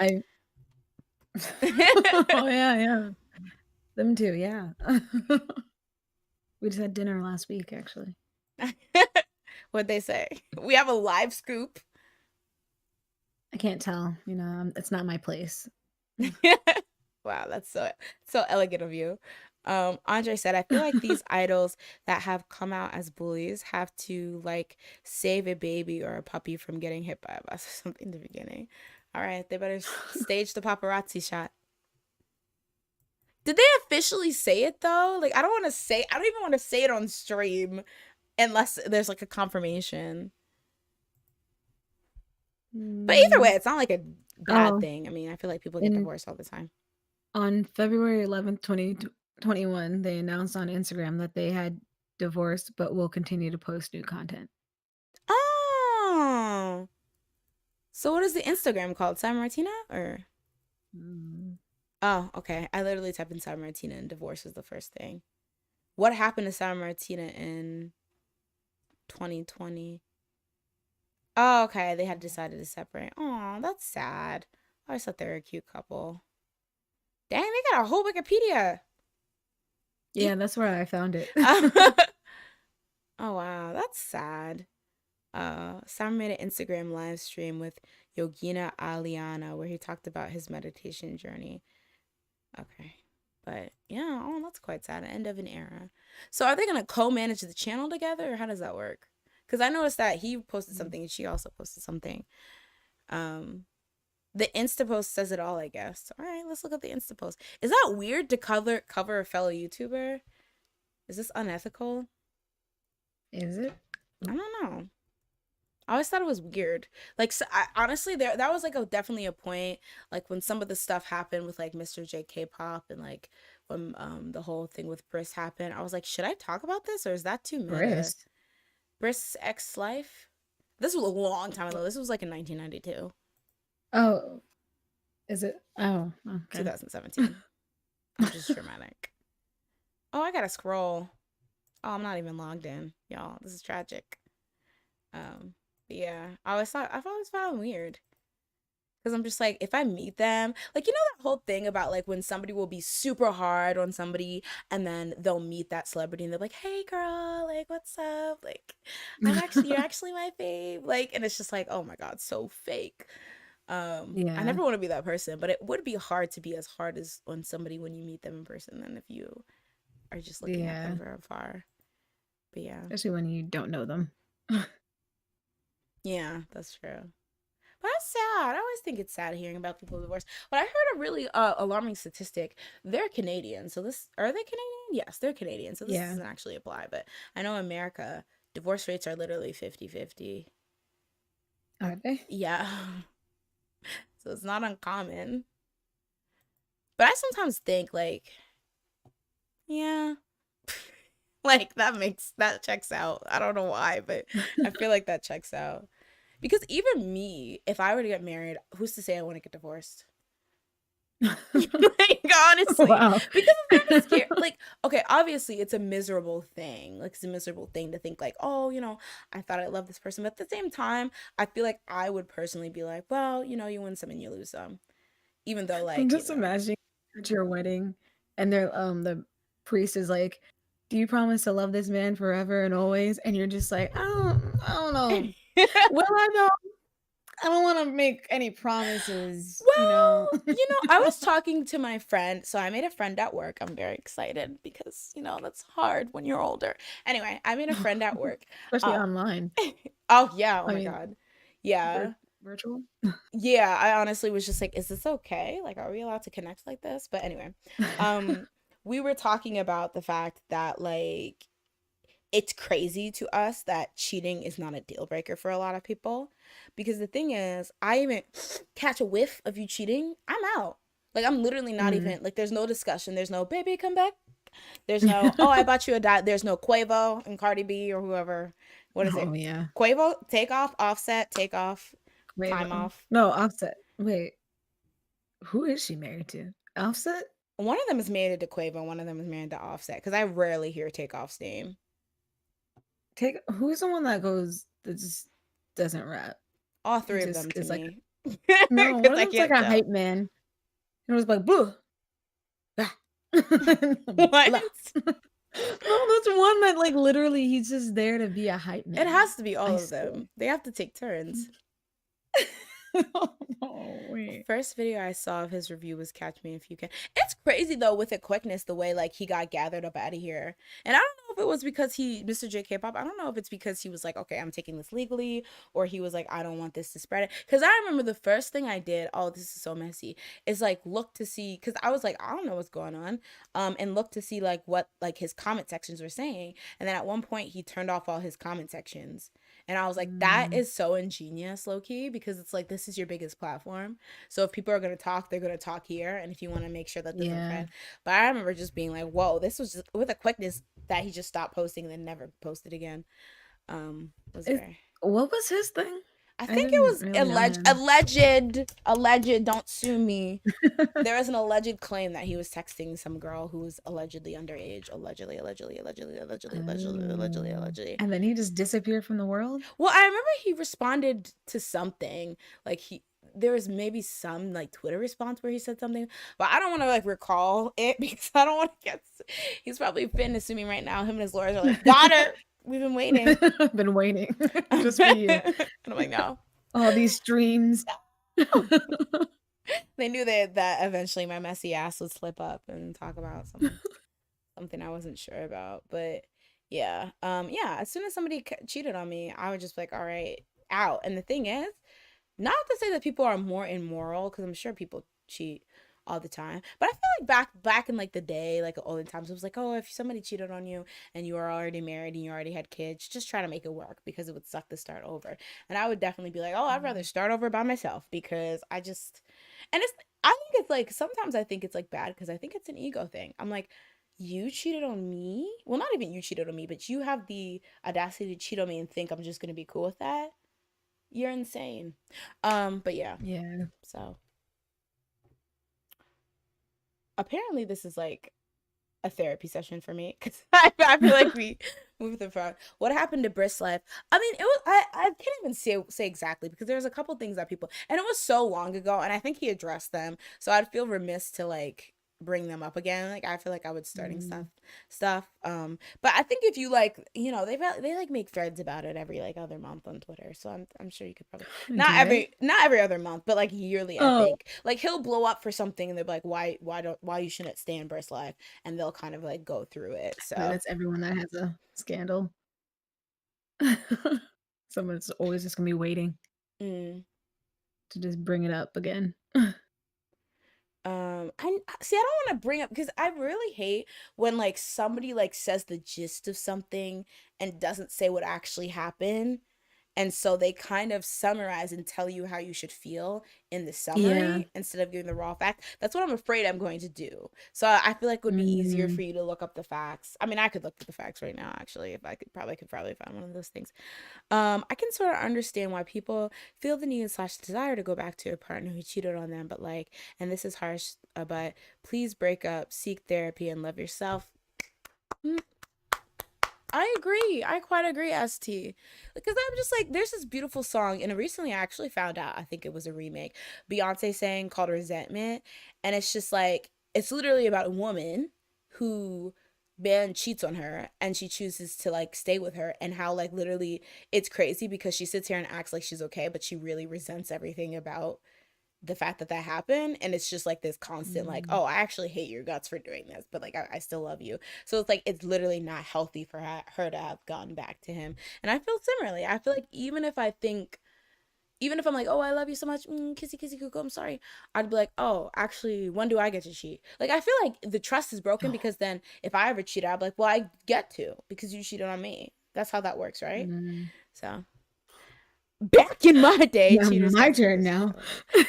Oh yeah. Them too, yeah. We just had dinner last week, actually. What'd they say? We have a live scoop. I can't tell. You know, it's not my place. Wow, that's so elegant of you. Andre said, I feel like these idols that have come out as bullies have to like save a baby or a puppy from getting hit by a bus or something in the beginning. All right, they better stage the paparazzi shot. Did they officially say it though? Like, I don't even want to say it on stream unless there's like a confirmation. But either way, it's not like a bad thing. I mean, I feel like people get divorced all the time. On February 11th, 2021, they announced on Instagram that they had divorced but will continue to post new content. Oh. So what is the Instagram called? Samuratina or? Oh, okay. I literally typed in Samuratina and divorce was the first thing. What happened to Samuratina in 2020? Oh, okay. They had decided to separate. Oh, that's sad. I always thought they were a cute couple. Dang, they got a whole Wikipedia. Yeah, that's where I found it. Oh, wow. That's sad. Sam made an Instagram live stream with Yogina Aliana where he talked about his meditation journey. Okay. But yeah, oh, that's quite sad. End of an era. So are they going to co-manage the channel together or how does that work? Because I noticed that he posted something and she also posted something. The Insta post says it all, I guess. All right, let's look at the Insta post. Is that weird to cover a fellow YouTuber? Is this unethical? Is it? I don't know. I always thought it was weird. Like, so honestly, that was like definitely a point. Like when some of the stuff happened with like Mr. J K-pop and like when the whole thing with Briss happened, I was like, should I talk about this or is that too meta? Briss X Life. This was a long time ago. This was like in 1992. Oh, is it? Oh, okay. 2017. Which is dramatic. Oh, I gotta scroll. Oh, I'm not even logged in, y'all. This is tragic. Yeah, I always found it weird because I'm just like, if I meet them, like, you know, that whole thing about like when somebody will be super hard on somebody and then they'll meet that celebrity and they're like, hey girl, like, what's up, like, you're actually my fave, like, and it's just like, oh my god, so fake. I never want to be that person, but it would be hard to be as hard as on somebody when you meet them in person than if you are just looking at them from afar. But yeah, especially when you don't know them. Yeah, that's true. But that's sad. I always think it's sad hearing about people divorced. But I heard a really alarming statistic. They're Canadian. So are they Canadian? Yes, they're Canadian. So this doesn't actually apply. But I know in America, divorce rates are literally 50-50. Are they? Yeah. So it's not uncommon. But I sometimes think like, yeah. Like that checks out. I don't know why, but I feel like that checks out. Because even me, if I were to get married, who's to say I want to get divorced? Like, honestly. Wow. Because I'm kind of scared. Like, okay, obviously it's a miserable thing. Like, it's a miserable thing to think like, oh, you know, I thought I loved this person. But at the same time, I feel like I would personally be like, well, you know, you win some and you lose some. Even though, like, I'm just imagining at your wedding and they're the priest is like, do you promise to love this man forever and always? And you're just like, I don't know. Well, I don't want to make any promises. Well, I was talking to my friend. So I made a friend at work. I'm very excited because, that's hard when you're older. Anyway, I made a friend at work. Especially online. Oh, yeah. Oh, my God. Yeah. Virtual? Yeah. I honestly was just like, is this okay? Like, are we allowed to connect like this? But anyway, we were talking about the fact that, like, it's crazy to us that cheating is not a deal breaker for a lot of people. Because the thing is, I even catch a whiff of you cheating, I'm out. Like, I'm literally not even, like, there's no discussion. There's no, baby, come back. There's no, oh, I bought you a diet. There's no Quavo and Cardi B or whoever. What is it? Yeah. Quavo, take off, Offset, take off, Quavo. time off. No, Offset. Wait. Who is she married to? Offset? One of them is married to Quavo. One of them is married to Offset. Because I rarely hear Takeoff's name. Who's the one that just doesn't rap? All three of them to me. No, one of them's like a hype man. And it was like, boo. What? No, that's one that like literally he's just there to be a hype man. It has to be all of them. They have to take turns. Oh, no, wait. First video I saw of his review was Catch Me If You Can. It's crazy though with the quickness, the way like he got gathered up out of here. And I don't know if it was because Mr. J K-pop, I don't know if it's because he was like, okay, I'm taking this legally, or he was like, I don't want this to spread it. Because I remember the first thing I did, oh, this is so messy, is like look to see, because I was like, I don't know what's going on, and look to see like what like his comment sections were saying. And then at one point he turned off all his comment sections. And I was like, that is so ingenious, low-key, because it's like, this is your biggest platform. So if people are going to talk, they're going to talk here. And if you want to make sure that doesn't spread. But I remember just being like, whoa, this was just with a quickness that he just stopped posting and then never posted again. What was his thing? I think it was really alleged, don't sue me. There was an alleged claim that he was texting some girl who was allegedly underage. Allegedly. And then he just disappeared from the world? Well, I remember he responded to something. Like there was maybe some like Twitter response where he said something, but I don't want to like recall it because I don't want to he's probably finna sue me right now. Him and his lawyers are like, got her. We've been waiting. I've been waiting just for you. And I'm like, no. All these streams. They knew that eventually my messy ass would slip up and talk about something I wasn't sure about. But yeah, as soon as somebody cheated on me, I would just be like, all right, out. And the thing is, not to say that people are more immoral, because I'm sure people cheat all the time, but I feel like back in like the day, like olden times, it was like, oh, if somebody cheated on you and you were already married and you already had kids, just try to make it work, because it would suck to start over. And I would definitely be like, oh, I'd rather start over by myself, because I think it's like, sometimes I think it's like bad, because I think it's an ego thing. I'm like, you cheated on me? Well, not even you cheated on me, but you have the audacity to cheat on me and think I'm just gonna be cool with that? You're insane. But yeah. Yeah. So apparently this is like a therapy session for me, because I feel like we moved the front. What happened to Briss life? I mean, it was I can't even say exactly, because there's a couple things that people, and it was so long ago, and I think he addressed them, so I'd feel remiss to like bring them up again. Like, I feel like I would starting stuff. But I think if you like, you know, they like make threads about it every like other month on Twitter, so I'm sure you could probably not every other month, but like yearly. I think like he'll blow up for something and they'll be like, why you shouldn't stay in Briss life, and they'll kind of like go through it. So that's everyone that has a scandal. Someone's always just gonna be waiting to just bring it up again. I see, I don't want to bring up, because I really hate when like somebody like says the gist of something and doesn't say what actually happened, and so they kind of summarize and tell you how you should feel in the summary instead of giving the raw fact. That's what I'm afraid I'm going to do. So I feel like it would be easier for you to look up the facts. I mean, I could look up the facts right now, actually, if I could probably find one of those things. I can sort of understand why people feel the need / desire to go back to a partner who cheated on them, but like, and this is harsh, but please break up, seek therapy, and love yourself. I agree. I quite agree, ST. Because I'm just like, there's this beautiful song, and recently I actually found out, I think it was a remake, Beyonce sang, called Resentment. And it's just like, it's literally about a woman who man cheats on her and she chooses to like stay with her, and how like literally it's crazy, because she sits here and acts like she's okay, but she really resents everything about the fact that happened. And it's just like this constant like, oh, I actually hate your guts for doing this, but like I still love you. So it's like, it's literally not healthy for her to have gone back to him. And I feel similarly. I feel like even if I'm like, oh, I love you so much, kissy kissy cuckoo, I'm sorry, I'd be like, oh, actually, when do I get to cheat? Like, I feel like the trust is broken, because then if I ever cheat, I'd be like, well, I get to, because you cheated on me. That's how that works, right? So back in my day, cheaters my turn now.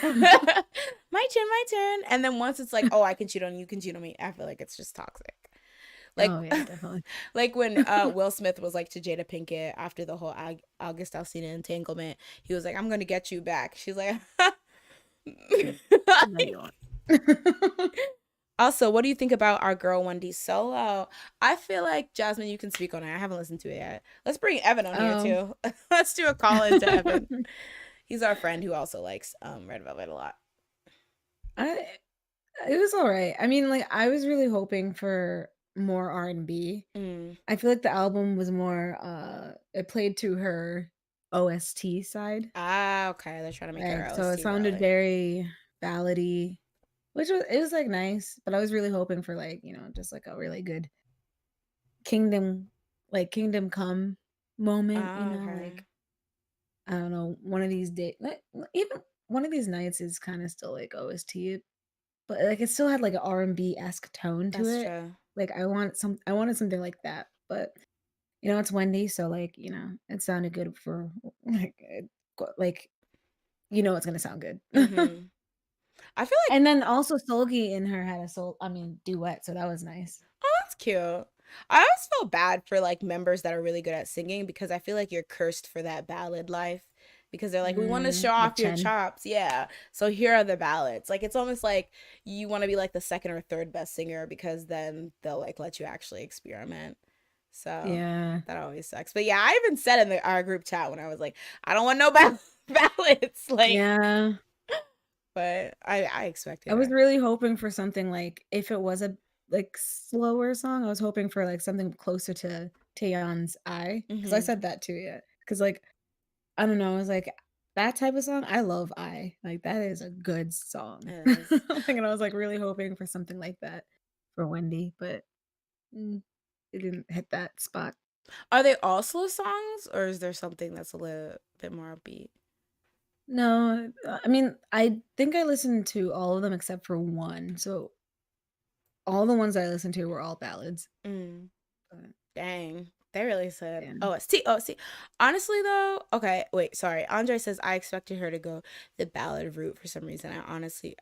my turn. And then once it's like, oh, I can cheat on you, can cheat on me, I feel like it's just toxic. Like, oh yeah, definitely. Like when Will Smith was like to Jada Pinkett after the whole August Alsina entanglement, he was like, I'm gonna get you back. She's like, No, you won't. Also, what do you think about our girl 1D solo? I feel like, Jasmine, you can speak on it. I haven't listened to it yet. Let's bring Evan on here too. Let's do a call in to Evan. He's our friend who also likes Red Velvet a lot. It was all right. I mean, like, I was really hoping for more R&B. I feel like the album was more it played to her OST side. Ah, okay. They're trying to make her OST. So it sounded very ballady, which was like nice, but I was really hoping for like, you know, just like a really good Kingdom Come moment, you know, like, I don't know, one of these days, even one of these nights is kind of still like OST, but like it still had like an R&B-esque tone to it. True. Like I wanted something like that, but you know, it's Wendy, so like, you know, it sounded good for like you know, it's gonna sound good. I feel like, and then also Solgi in her had a duet, so that was nice. oh, that's cute. I always feel bad for like members that are really good at singing, because I feel like you're cursed for that ballad life, because they're like, we want to show off your chops. Yeah. So here are the ballads. Like, it's almost like you want to be like the second or third best singer, because then they'll like let you actually experiment. So yeah, that always sucks. But yeah, I even said in our group chat when I was like, I don't want no ballads. Like, yeah. But I expected. I was really hoping for something like, if it was a like slower song, I was hoping for like something closer to Taeyeon's I, because I Mm-hmm. said that too, yeah. Because like I don't know, it's like that type of song. I love I. Like that is a good song. It is. Like, and I was like really hoping for something like that for Wendy, but it didn't hit that spot. Are they all slow songs, or is there something that's a little bit more upbeat? No, I mean, I think I listened to all of them except for one. So all the ones I listened to were all ballads. Mm. But, Dang. They really said yeah. OST. OST. Honestly, though, okay, wait, sorry. Andre says I expected her to go the ballad route for some reason. I honestly,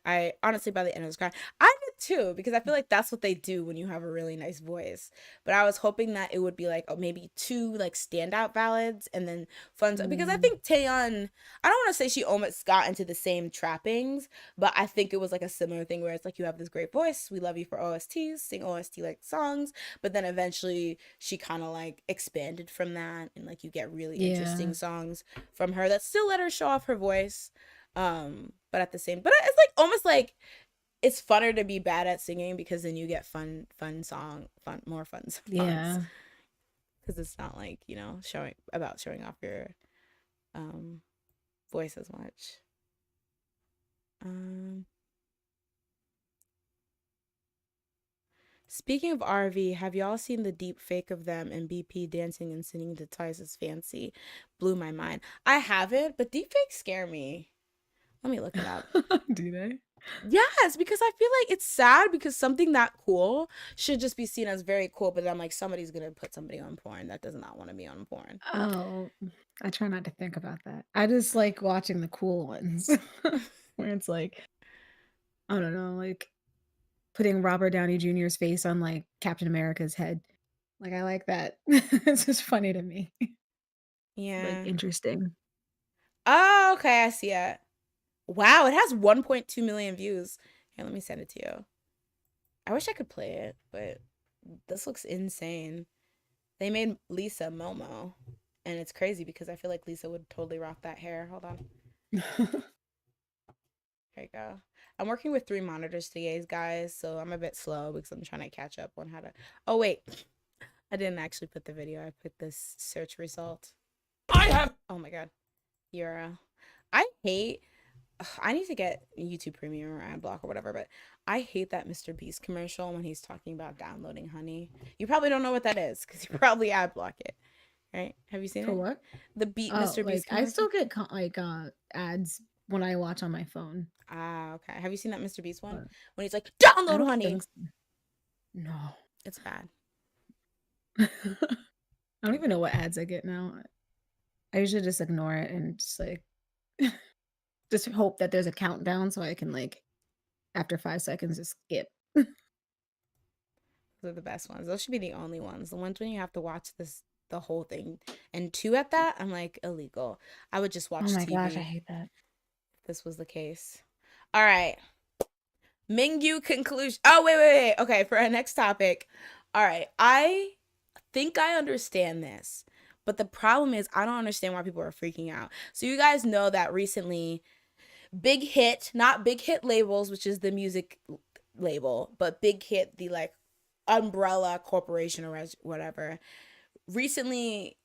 by the end, I was crying. I did too, because I feel like that's what they do when you have a really nice voice. But I was hoping that it would be like, oh, maybe two like standout ballads and then fun. Because I Mm, think Taeyeon, I don't want to say she almost got into the same trappings, but I think it was like a similar thing where it's like, you have this great voice. We love you for OSTs, sing OST like songs. But then eventually she kind of like expanded from that, and like you get really yeah. interesting songs from her that still let her show off her voice. But at the same, but it's like almost like it's funner to be bad at singing, because then you get more fun songs, Yeah. because it's not like, showing off your um voice as much. um Speaking of RV, have y'all seen the deep fake of them and BP dancing and singing to Twice's Fancy? Blew my mind. I haven't, but deep fakes scare me. Let me look it up. Do they? Yes, because I feel like it's sad, because something that cool should just be seen as very cool, but I'm like, somebody's gonna put somebody on porn that does not want to be on porn. Oh, I try not to think about that. I just like watching the cool ones where it's like, I don't know, like putting Robert Downey Jr.'s face on like Captain America's head. Like I like that. It's just funny to me. Like Yeah. interesting. Oh, okay, I see it. Wow, it has 1.2 million views. Here, let me send it to you. I wish I could play it, but this looks insane. They made Lisa Momo, and it's crazy because I feel like Lisa would totally rock that hair. Hold on. Here you go. I'm working with 3 monitors today, guys, so I'm a bit slow because I'm trying to catch up on how to. Oh wait, I didn't actually put the video. I put this search result. Oh my god, Youre. I hate. I need to get YouTube Premium or AdBlock or whatever, but I hate that Mr. Beast commercial when he's talking about downloading Honey. You probably don't know what that is because you probably AdBlock it, right? Have you seen For it? what? The Beat Oh, Mr. like Beast I commercial. still get ads when I watch on my phone. Ah, okay. Have you seen that Mr. Beast one But when he's like, I "Download don't Honey"? think so. No. It's bad. I don't even know what ads I get now. I usually just ignore it and just like just hope that there's a countdown so I can like after 5 seconds just skip. Those are the best ones. Those should be the only ones. The ones when you have to watch the whole thing. And 2 at that, I'm like, illegal. I would just Oh watch my gosh, I TV hate that. if this was the case. All right. Mingyu conclusion. Oh, wait. Okay, for our next topic. All right. I think I understand this. But the problem is I don't understand why people are freaking out. So you guys know that recently Big Hit, not Big Hit Labels, which is the music label, but Big Hit, the like umbrella corporation or whatever, recently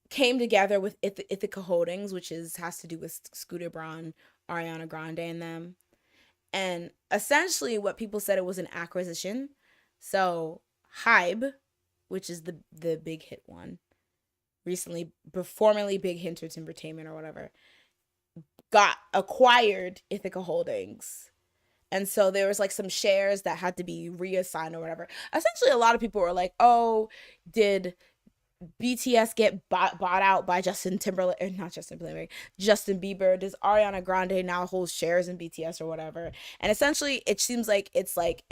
came together with Ithaca Holdings, which has to do with Scooter Braun, Ariana Grande, and them. And essentially, what people said, it was an acquisition. So Hybe, which is the Big Hit one, recently, formerly Big Hit Entertainment or whatever, got acquired Ithaca Holdings. And so there was like some shares that had to be reassigned or whatever. Essentially, a lot of people were like, oh, did BTS get bought out by Justin Timberlake, not Justin Timberlake, Justin Bieber? Does Ariana Grande now hold shares in BTS or whatever? And essentially, it seems like it's like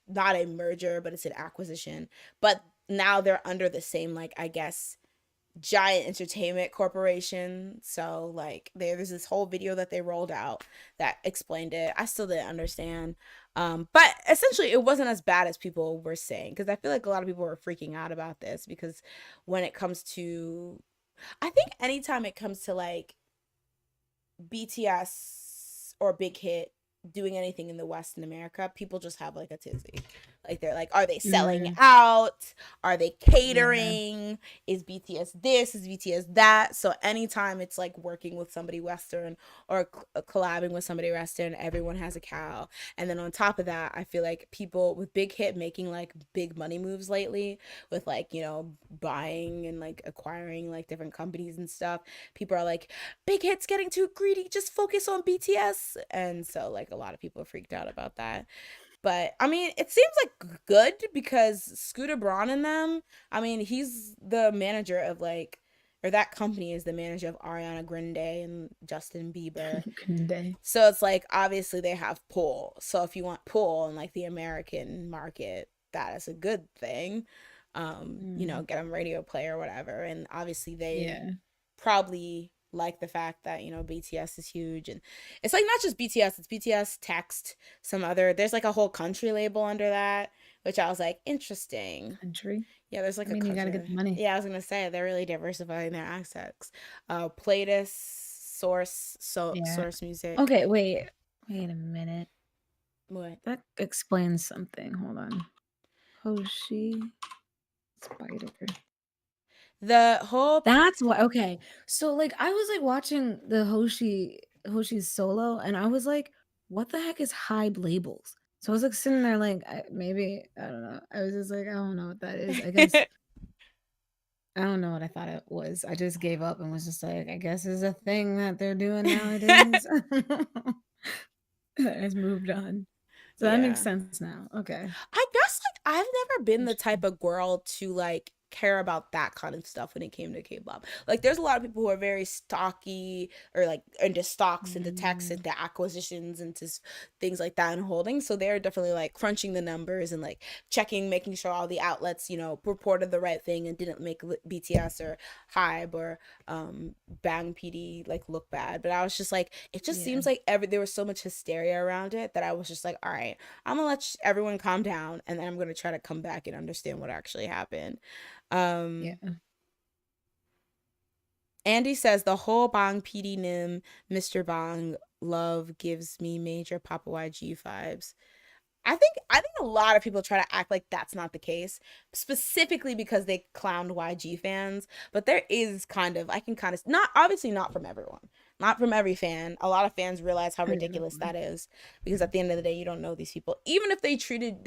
not a merger, but it's an acquisition. But now they're under the same, like, I guess, giant entertainment corporation. So like there's this whole video that they rolled out that explained it. I still didn't understand, but essentially it wasn't as bad as people were saying, because I feel like a lot of people were freaking out about this, because when it comes to, I think anytime it comes to like BTS or Big Hit doing anything in the West in America, people just have like a tizzy. Like they're like, are they selling Mm, out? Are they yeah. catering? Is BTS this? Is BTS that? So anytime it's like working with somebody Western or collabing with somebody Western, everyone has a cow. And then on top of that, I feel like people with Big Hit making like big money moves lately with like, you know, buying and like acquiring like different companies and stuff. People are like, Big Hit's getting too greedy, just focus on BTS. And so like a lot of people are freaked out about that. But I mean, it seems like good because Scooter Braun and them, I mean, he's the manager of like, or that company is the manager of Ariana Grande and Justin Bieber. Good day. So it's like obviously they have pull. So if you want pull in like the American market, that is a good thing. You know, Mm, get them radio play or whatever. And obviously they yeah. probably like the fact that, you know, BTS is huge. And it's like not just BTS, it's BTS, Text, some other, there's like a whole country label under that, which I was like, interesting. Country. Yeah, there's I like a mean, you gotta get country. the money. Yeah, I was gonna say they're really diversifying their assets. Playlist, Yeah. source music. Okay, wait. Wait a minute. What? That explains something. Hold on. Hoshi Spider. The whole That's why. Okay. So like I was like watching the Hoshi's solo and I was like, what the heck is Hybe labels? So I was like sitting there like maybe I don't know. I was just like, I don't know what that is. I guess I don't know what I thought it was. I just gave up and was just like, I guess it's a thing that they're doing nowadays. Has moved on. So that makes Yeah. sense now. Okay. I guess like I've never been the type of girl to like care about that kind of stuff when it came to K-pop. Like there's a lot of people who are very stocky or like into stocks, into techs, Mm, into acquisitions, into things like that and holding. So they're definitely like crunching the numbers and like checking, making sure all the outlets, you know, reported the right thing and didn't make BTS or Hybe or Bang PD like look bad. But I was just like, it just yeah. seems like there was so much hysteria around it that I was just like, all right, I'm gonna let everyone calm down and then I'm gonna try to come back and understand what actually happened. Yeah. Andy says the whole Bang PD Nim Mr. Bang love gives me major Papa YG vibes. I think a lot of people try to act like that's not the case, specifically because they clowned YG fans. But there is kind of I can kind of not obviously not from everyone, not from every fan. A lot of fans realize how ridiculous Everyone. that is because at the end of the day, you don't know these people. Even if they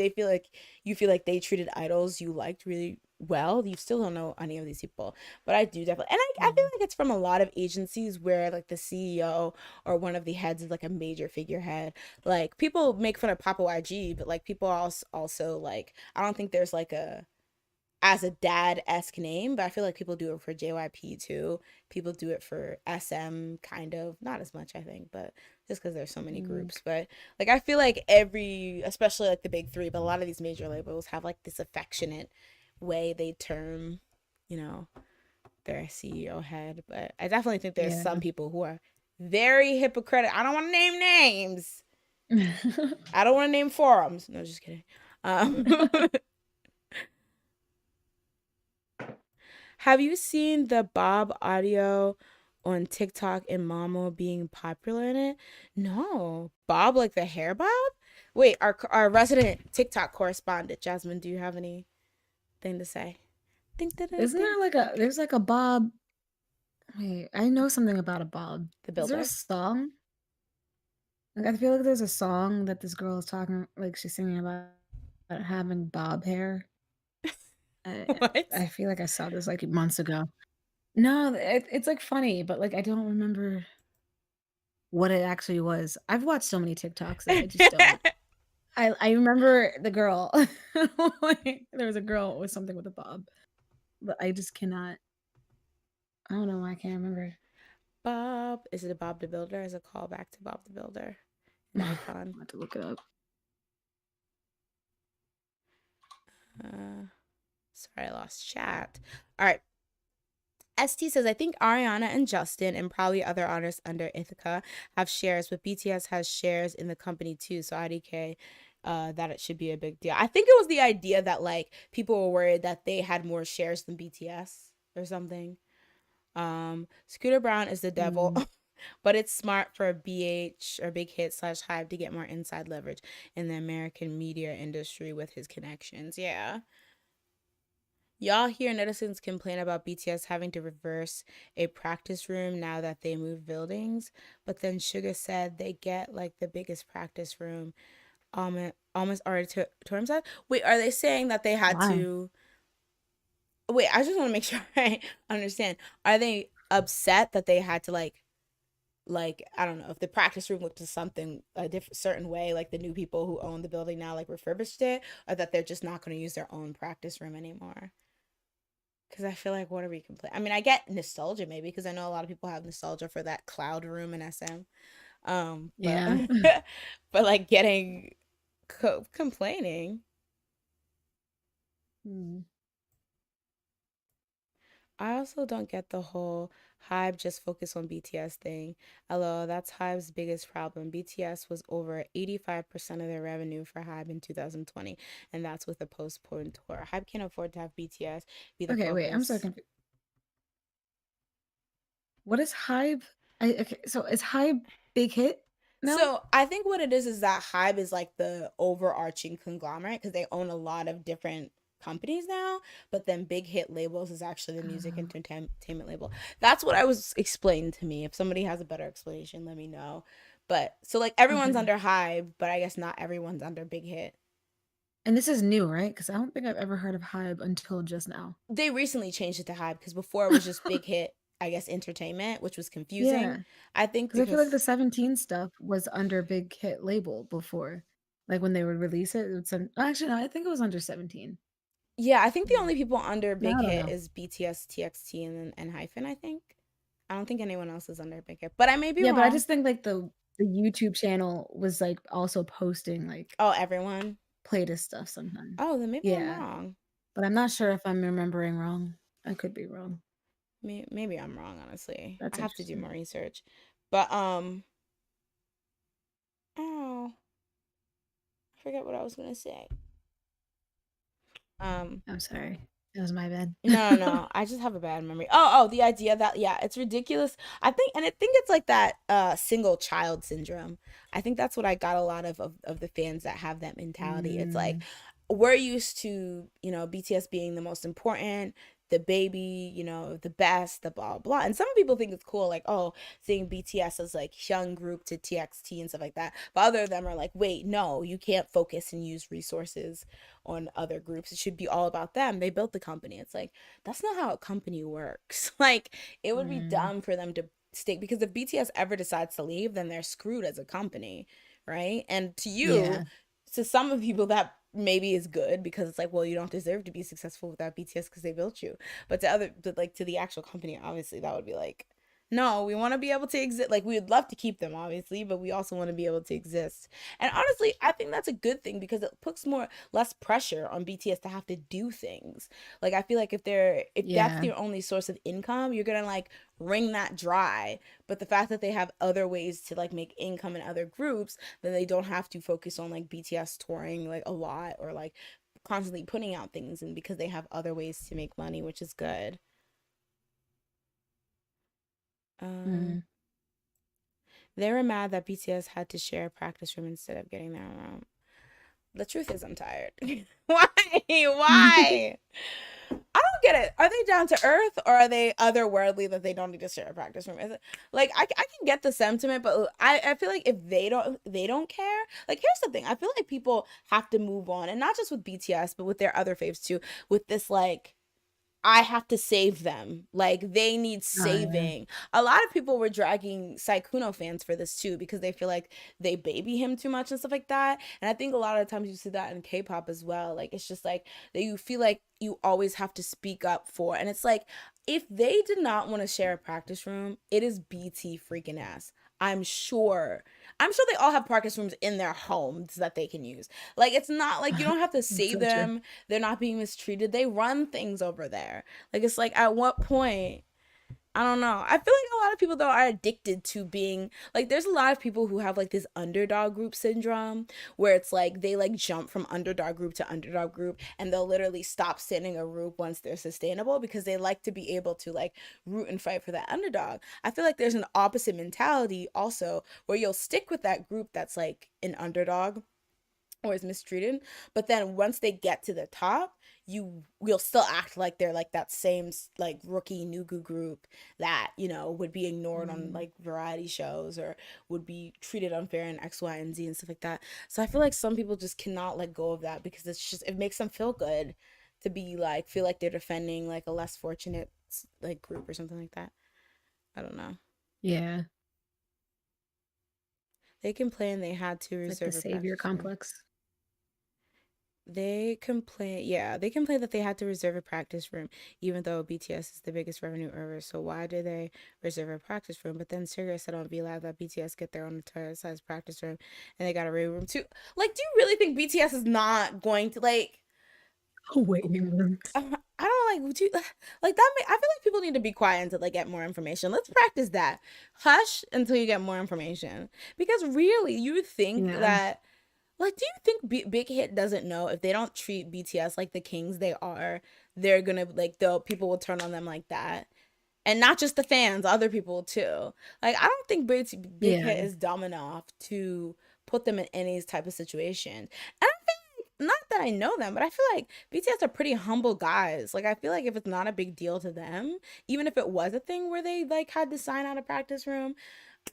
feel like you feel like they treated idols you liked really well, you still don't know any of these people. But I do definitely, and I feel Mm, like it's from a lot of agencies where like the CEO or one of the heads is like a major figurehead. Like people make fun of Papa YG, but like people also like I don't think there's like a as a dad-esque name, but I feel like people do it for JYP too. People do it for SM kind of, not as much I think, but just because there's so many mm, groups. But like I feel like every, especially like the big three, but a lot of these major labels have like this affectionate way they term, you know, their CEO head. But I definitely think there's yeah. some people who are very hypocritical. I don't want to name names. I don't want to name forums. No, just kidding. Um, have you seen the Bob audio on TikTok and Mamo being popular in it? No. Bob, like the hair Bob? Wait, our resident TikTok correspondent, Jasmine, do you have anything to say? Ding, ding, ding, Isn't ding. there like a there's like a Bob? Wait, I know something about a Bob. The Is there a builder? song? Like I feel like there's a song that this girl is talking like she's singing about having bob hair. I What? I feel like I saw this like months ago. No, it's like funny, but like I don't remember what it actually was. I've watched so many TikToks that I just don't. I remember the girl. Like, there was a girl with something with a bob, but I just cannot. I don't know why I can't remember. Bob. Is it a Bob the Builder? Is a callback to Bob the Builder? An I icon. have to look it up. Uh, sorry, I lost chat. All right. ST says, I think Ariana and Justin and probably other artists under Ithaca have shares, but BTS has shares in the company too. So IDK, that it should be a big deal. I think it was the idea that like people were worried that they had more shares than BTS or something. Scooter Brown is the devil. Mm. But it's smart for a BH or Big Hit slash Hype to get more inside leverage in the American media industry with his connections. Yeah. Y'all hear netizens complain about BTS having to reverse a practice room now that they move buildings, but then Suga said they get like the biggest practice room almost auditorium size. Wait, are they saying that they had Why? to? Wait, I just want to make sure I understand. Are they upset that they had to like I don't know if the practice room looked to something a different certain way, like the new people who own the building now like refurbished it, or that they're just not going to use their own practice room anymore? Because I feel like, what are we complaining? I mean, I get nostalgia maybe because I know a lot of people have nostalgia for that cloud room in SM. But Yeah. but like getting complaining. Hmm. I also don't get the whole Hybe just focus on BTS thing. Hello, that's Hybe's biggest problem. BTS was over 85% of their revenue for Hybe in 2020, and that's with a postponed tour. Hybe can't afford to have BTS be the Okay, wait, I'm so focus. confused. What is Hybe? Okay, so is Hybe Big Hit now? So I think what it is that Hybe is like the overarching conglomerate because they own a lot of different companies now, but then Big Hit Labels is actually the music Oh, entertainment label. That's what I was explained to me. If somebody has a better explanation, let me know. But so like everyone's okay. under Hybe, but I guess not everyone's under Big Hit. And this is new, right? Because I don't think I've ever heard of Hybe until just now. They recently changed it to Hybe because before it was just Big Hit, I guess entertainment, which was confusing. Yeah, I think because I feel like the because 17 stuff was under Big Hit label before. Like when they would release it, it would send. Actually, no, I think it was under 17. yeah, I think the Mm. only people under No, Big I don't Hit know. is BTS, TXT, and Hyphen. I think. I don't think anyone else is under Big Hit, but I may be Yeah, but I wrong. just think like the YouTube channel was like also posting like Oh, everyone. playlist stuff sometimes. Oh, then maybe I'm Yeah, wrong. but I'm not sure if I'm remembering wrong. I could be wrong. Maybe I'm wrong. Honestly, I That's have to do interesting. more research. But oh, I forget what I was gonna say. Um, I'm sorry. That was my bad. no. I just have a bad memory. Oh, the idea that yeah, it's ridiculous. I think it's like that single child syndrome. I think that's what I got a lot of the fans that have that mentality. It's like Mm, we're used to, BTS being the most important, the baby, the best, the blah blah. And some people think it's cool, like, oh, seeing BTS as like young group to TXT and stuff like that. But other of them are like, wait, no, you can't focus and use resources on other groups. It should be all about them. They built the company. It's like that's not how a company works. Like it would be mm, dumb for them to stay because if BTS ever decides to leave, then they're screwed as a company, right? And yeah. to some of people that maybe is good because it's like, well, you don't deserve to be successful without BTS because they built you. But like to the actual company, obviously that would be like, no, we want to be able to exist. Like we would love to keep them, obviously, but we also want to be able to exist. And honestly, I think that's a good thing because it puts less pressure on BTS to have to do things. Like I feel like if that's Yeah. their only source of income, you're gonna like wring that dry. But the fact that they have other ways to like make income in other groups, then they don't have to focus on like BTS touring like a lot or like constantly putting out things and because they have other ways to make money, which is good. Uh Mm. they were mad that BTS had to share a practice room instead of getting their own. The truth is I'm tired. Why? Why? I don't get it. Are they down to earth or are they otherworldly that they don't need to share a practice room? Is it like I can get the sentiment, but I feel like if they don't care. Like here's the thing. I feel like people have to move on, and not just with BTS, but with their other faves too. With this like I have to save them. Like they need Oh, yeah. saving. A lot of people were dragging Saikuno fans for this too because they feel like they baby him too much and stuff like that. And I think a lot of times you see that in K-pop as well. Like it's just like that you feel like you always have to speak up for. And it's like if they did not want to share a practice room, it is BT freaking ass. I'm sure. I'm sure they all have practice rooms in their homes that they can use. Like it's not like you don't have to That's save so true. them, they're not being mistreated. They run things over there. Like it's like at what point I don't know. I feel like a lot of people though are addicted to being like there's a lot of people who have like this underdog group syndrome where it's like they like jump from underdog group to underdog group and they'll literally stop sitting a group once they're sustainable because they like to be able to like root and fight for that underdog. I feel like there's an opposite mentality also where you'll stick with that group that's like an underdog or is mistreated, but then once they get to the top, you will still act like they're like that same like rookie nugu group that would be ignored on Mm. like variety shows or would be treated unfair in X, Y, and Z and stuff like that. So I feel like some people just cannot let go of that because it makes them feel good to be like feel like they're defending like a less fortunate like group or something like that. I don't know. Yeah. They complain they had to It's like the reserve a savior practice room. complex. They complain that they had to reserve a practice room, even though BTS is the biggest revenue earner. So why did they reserve a practice room? But then Suga said on V Live that BTS get their own toilet-sized practice room, and they got a real room too. Like, do you really think BTS is not going to like? Waiting rooms. I don't like. Do you, like that. I feel like people need to be quiet until they get more information. Let's practice that. Hush until you get more information, because really, you would think Yeah. that like, do you think Big Hit doesn't know if they don't treat BTS like the kings they are, they're gonna like the people will turn on them like that, and not just the fans, other people too. Like, I don't think Big Yeah. Hit is dumb enough to put them in any type of situation. And I feel like, not that I know them, but I feel like BTS are pretty humble guys. Like, I feel like if it's not a big deal to them, even if it was a thing where they like had to sign out a practice room,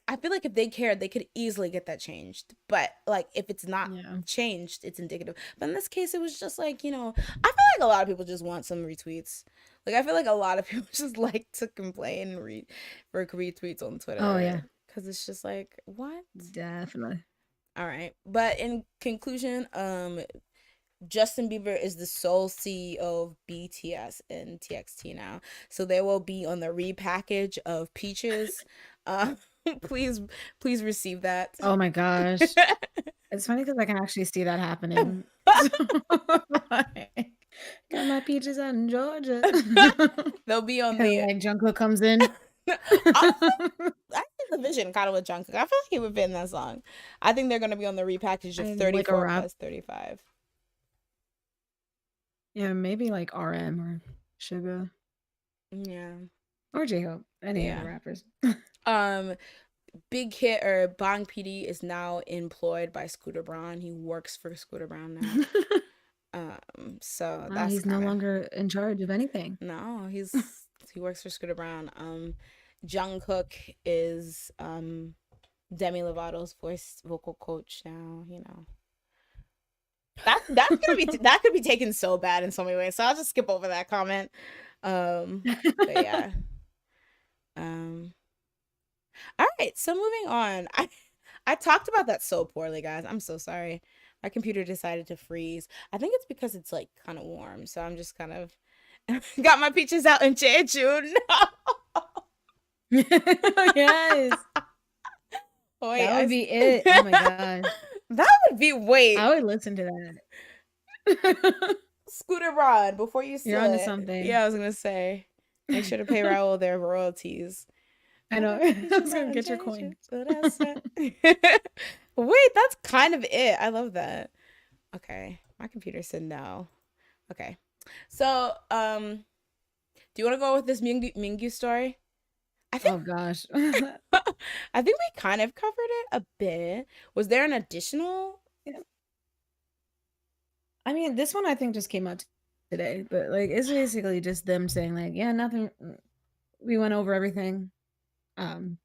I feel like if they cared, they could easily get that changed. But like if it's not Yeah. changed, it's indicative. But in this case, it was just like, I feel like a lot of people just want some retweets. Like I feel like a lot of people just like to complain and read for retweets on Oh yeah. Twitter. Cause it's just like, what? Definitely. All right. But in conclusion, Justin Bieber is the sole CEO of BTS and TXT now. So they will be on the repackage of Peaches. Uh, please, please receive that. Oh my gosh. It's funny because I can actually see that happening. Like, got my peaches out in Georgia. They'll be on And the. like Jungkook comes in. Honestly, I think the vision kind of with Jungkook. I feel like he would fit in that song. I think they're gonna be on the repackage of And like a 34 rap. plus 35. Yeah, maybe like RM or Suga Yeah, or J-Hope. Any of yeah. the rappers. Um, Big Hit or Bang PD is now employed by Scooter Braun. He works for Scooter Braun now. So Wow, that's he's no kind of longer in charge of anything. no. He works for Scooter Braun. Jungkook is Demi Lovato's vocal coach now. That's gonna be that could be taken so bad in so many ways. So I'll just skip over that comment. But yeah. Um. All right. So moving on. I talked about that so poorly, guys. I'm so sorry. My computer decided to freeze. I think it's because it's like kind of warm. So I'm just kind of got my peaches out in Jeju. Yes. No. Wait, That would be it. Oh my god. That would be wait. I would listen to that. Scooter Braun, before you You're onto steal it. something. Yeah, I was gonna say. Make sure to pay Raul their royalties. I know. I was gonna get your coin. Wait, that's kind of it. I love that. Okay. My computer said no. Okay. So, do you want to go with this Mingyu story? I think Oh gosh. I think we kind of covered it a bit. Was there an additional? Yeah. I mean, this one I think just came out today, but like it's basically just them saying like, yeah, nothing. We went over everything. Um,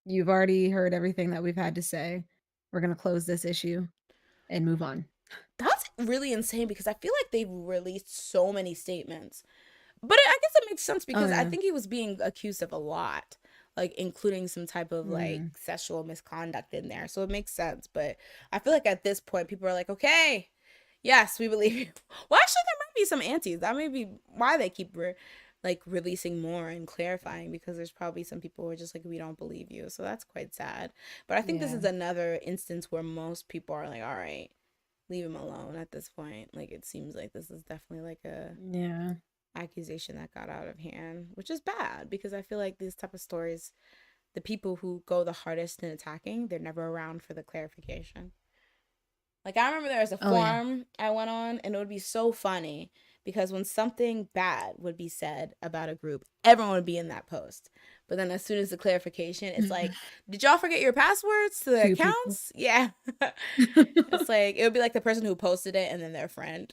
you've already heard everything that we've had to say. We're gonna close this issue and move on. That's really insane because I feel like they've released so many statements. But I guess it makes sense Oh because I yeah. think he was being accused of a lot, like including some type of like Mm. sexual misconduct in there. So it makes sense. But I feel like at this point, people are like, okay, yes, we believe you. Well, actually, there might be some antis. That may be why they keep like releasing more and clarifying because there's probably some people who are just like, we don't believe you. So that's quite sad. But I think this Yeah. is another instance where most people are like, all right, leave him alone at this point. Like, it seems like this is definitely like a. Yeah. accusation that got out of hand, which is bad because I feel like these type of stories, the people who go the hardest in attacking, they're never around for the clarification. Like, I remember there was a Oh yeah. forum I went on, and it would be so funny because when something bad would be said about a group, everyone would be in that post. But then as soon as the clarification, it's like, did y'all forget your passwords to the Two people. accounts? Yeah. It's like, it would be like the person who posted it and then their friend,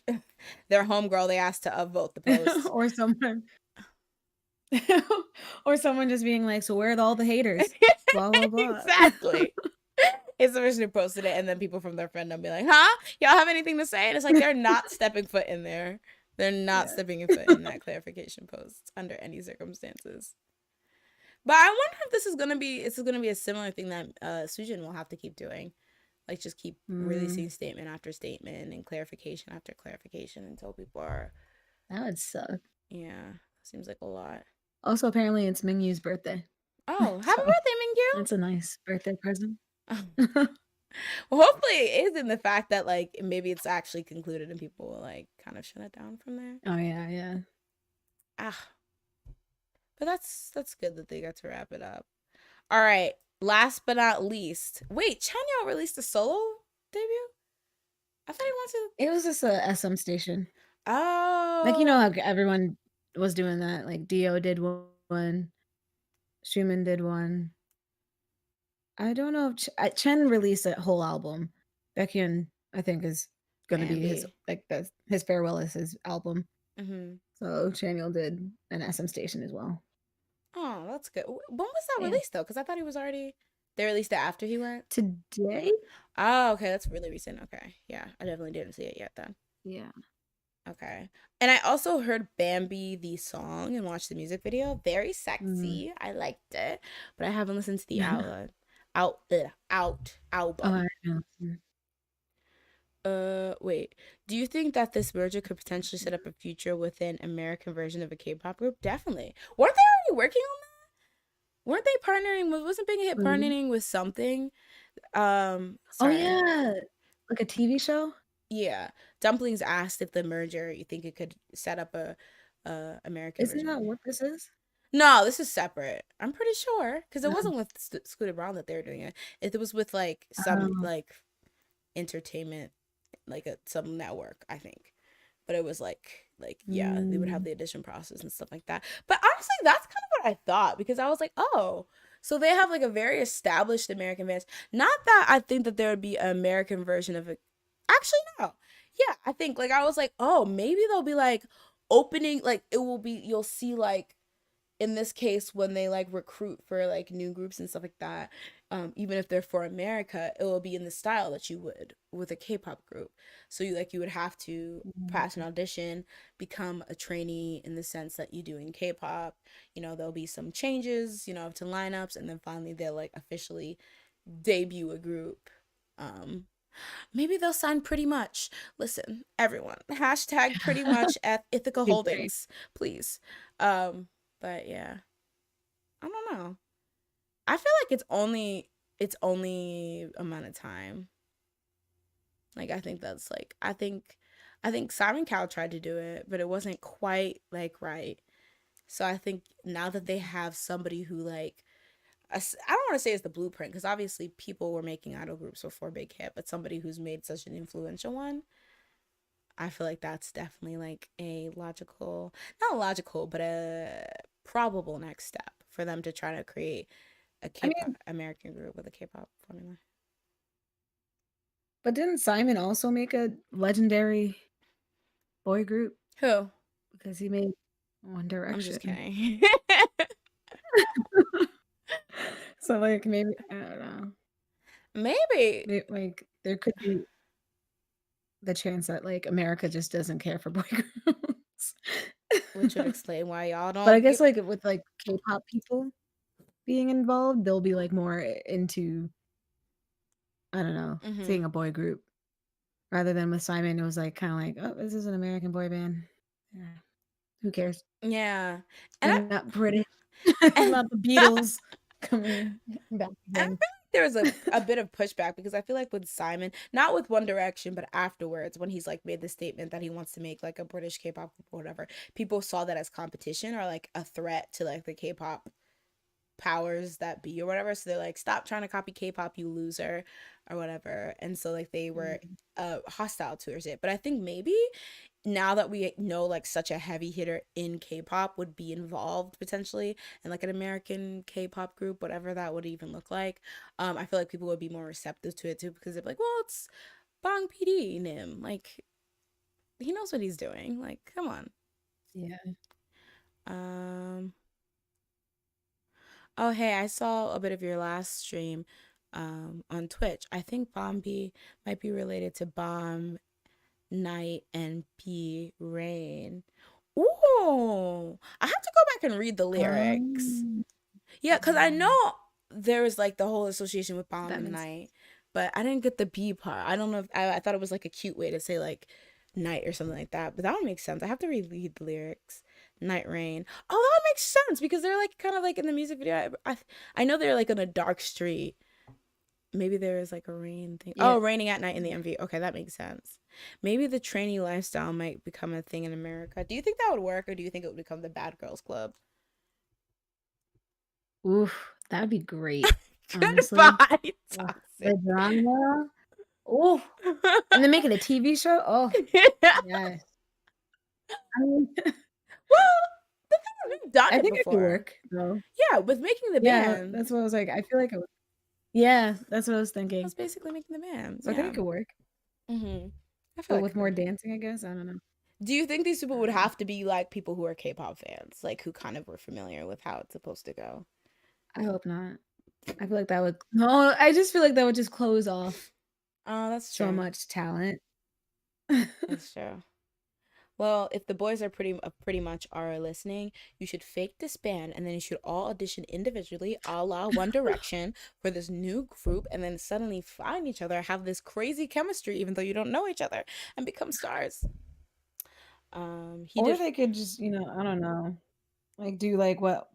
their homegirl, they asked to upvote the post. Or someone or someone just being like, so where are all the haters? Blah blah blah. Exactly. It's the person who posted it, and then people from their friend will be like, huh? Y'all have anything to say? And it's like, they're not stepping foot in there. They're not stepping foot in that clarification post under any circumstances. But I wonder if this is gonna be a similar thing that Sujin will have to keep doing. Like, just keep releasing statement after statement and clarification after clarification until people are. That would suck. Yeah, seems like a lot. Also, apparently it's Mingyu's birthday. Oh, happy birthday, Mingyu! That's a nice birthday present. Well, hopefully it is in the fact that, like, maybe it's actually concluded and people will, like, kind of shut it down from there. Oh yeah. But that's good that they got to wrap it up. All right, last but not least, wait, Chanyeol released a solo debut? I thought he wanted. It was just a SM station. Oh, Like, you know how everyone was doing that. Like Dio did one, Schumann did one. I don't know if Chen released a whole album. Baekhyun, I think, is gonna be his his farewell is his album. Mm-hmm. So Chanyeol did an SM station as well. Oh, that's good. When was that released though? Because I thought he was already. They released it after he went. Today. Oh, okay, that's really recent. Okay, yeah, I definitely didn't see it yet then. Yeah. Okay. And I also heard Bambi the song and watched the music video. Very sexy. I liked it, but I haven't listened to the album. Wait. Do you think that this merger could potentially set up a future with an American version of a K-pop group? Definitely. Weren't they already working on that? Weren't they partnering with? Wasn't Big Hit partnering with something? Oh yeah, like a TV show. Yeah, Dumplings asked if the merger, you think it could set up a American Isn't version. that what this is? No, this is separate. I'm pretty sure because it wasn't with Scooter Brown that they were doing it. It was with like some like entertainment, like some network, I think. But it was like yeah, they would have the audition process and stuff like that. But honestly, that's kind of what I thought because I was like, oh, so they have like a very established American band. Not that I think that there would be an American version of it. Actually, no. Yeah, I think like I was like, oh, maybe they'll be like opening, like it will be, you'll see like in this case when they like recruit for like new groups and stuff like that, even if they're for America, it will be in the style that you would with a K-pop group. So you would have to pass an audition, become a trainee in the sense that you do in K-pop. There'll be some changes, to lineups, and then finally they'll like officially debut a group. Maybe they'll sign Pretty Much. Listen, everyone, hashtag Pretty Much at Ithaca Holdings, please. But yeah, I don't know. I feel like it's only amount of time. Like I think that's like I think Simon Cowell tried to do it, but it wasn't quite like right. So I think now that they have somebody who like I don't want to say it's the blueprint because obviously people were making idol groups before Big Hit, but somebody who's made such an influential one, I feel like that's definitely like not logical, but a probable next step for them to try to create a K-pop American group with a K-pop formula. But didn't Simon also make a legendary boy group? Who? Because he made One Direction. I'm just kidding. So like maybe I don't know. Maybe like there could be the chance that like America just doesn't care for boy groups. Which would explain why y'all don't. But I guess like with like K-pop people being involved, they'll be like more into I don't know, seeing a boy group. Rather than with Simon, it was like kind of like, oh, this is an American boy band. Yeah. Who cares? Yeah. And I'm not British. I'm not the Beatles coming back again. there was a bit of pushback because I feel like with Simon, not with One Direction, but afterwards when he's like made the statement that he wants to make like a British K-pop group or whatever, people saw that as competition or like a threat to like the K-pop powers that be or whatever. So they're like, stop trying to copy K-pop, you loser, or whatever. And so like they were hostile towards it. But I think maybe now that we know like such a heavy hitter in K-pop would be involved potentially in like an American K-pop group, whatever that would even look like, I feel like people would be more receptive to it too because they're like, well, it's Bang PD Nim, like he knows what he's doing, like come on. Yeah. Oh hey, I saw a bit of your last stream on Twitch. I think Bombi might be related to Bomb Night and B Rain. Ooh, I have to go back and read the lyrics. Yeah, because I know there was like the whole association with Bomb and Night, but I didn't get the B part. I don't know if I thought it was like a cute way to say like night or something like that, but that would make sense. I have to reread the lyrics. Night Rain. Oh, that makes sense because they're like kind of like in the music video. I know they're like on a dark street. Maybe there is like a rain thing. Yeah. Oh, raining at night in the MV. Okay, that makes sense. Maybe the trainee lifestyle might become a thing in America. Do you think that would work, or do you think it would become the Bad Girls Club? Oof, that'd be great. Honestly. Goodbye, the drama. Oh, and then making a TV show. Oh, yes. I mean, well, the thing is, we've done I it think before. It could work, though. Yeah, with making the band. That's what I was like. I feel like it would. Yeah, that's what I was thinking. That's basically making the band. So I think it could work. Mm-hmm. I feel like with more dancing, I guess. I don't know. Do you think these people would have to be like people who are K-pop fans, like who kind of were familiar with how it's supposed to go? I hope not. I feel like that would. No, I just feel like that would just close off. Oh, that's true. So much talent. That's true. Well, if the boys are pretty much are listening, you should fake disband and then you should all audition individually, a la One Direction, for this new group, and then suddenly find each other, have this crazy chemistry, even though you don't know each other, and become stars. Or they could just, I don't know, like do like what?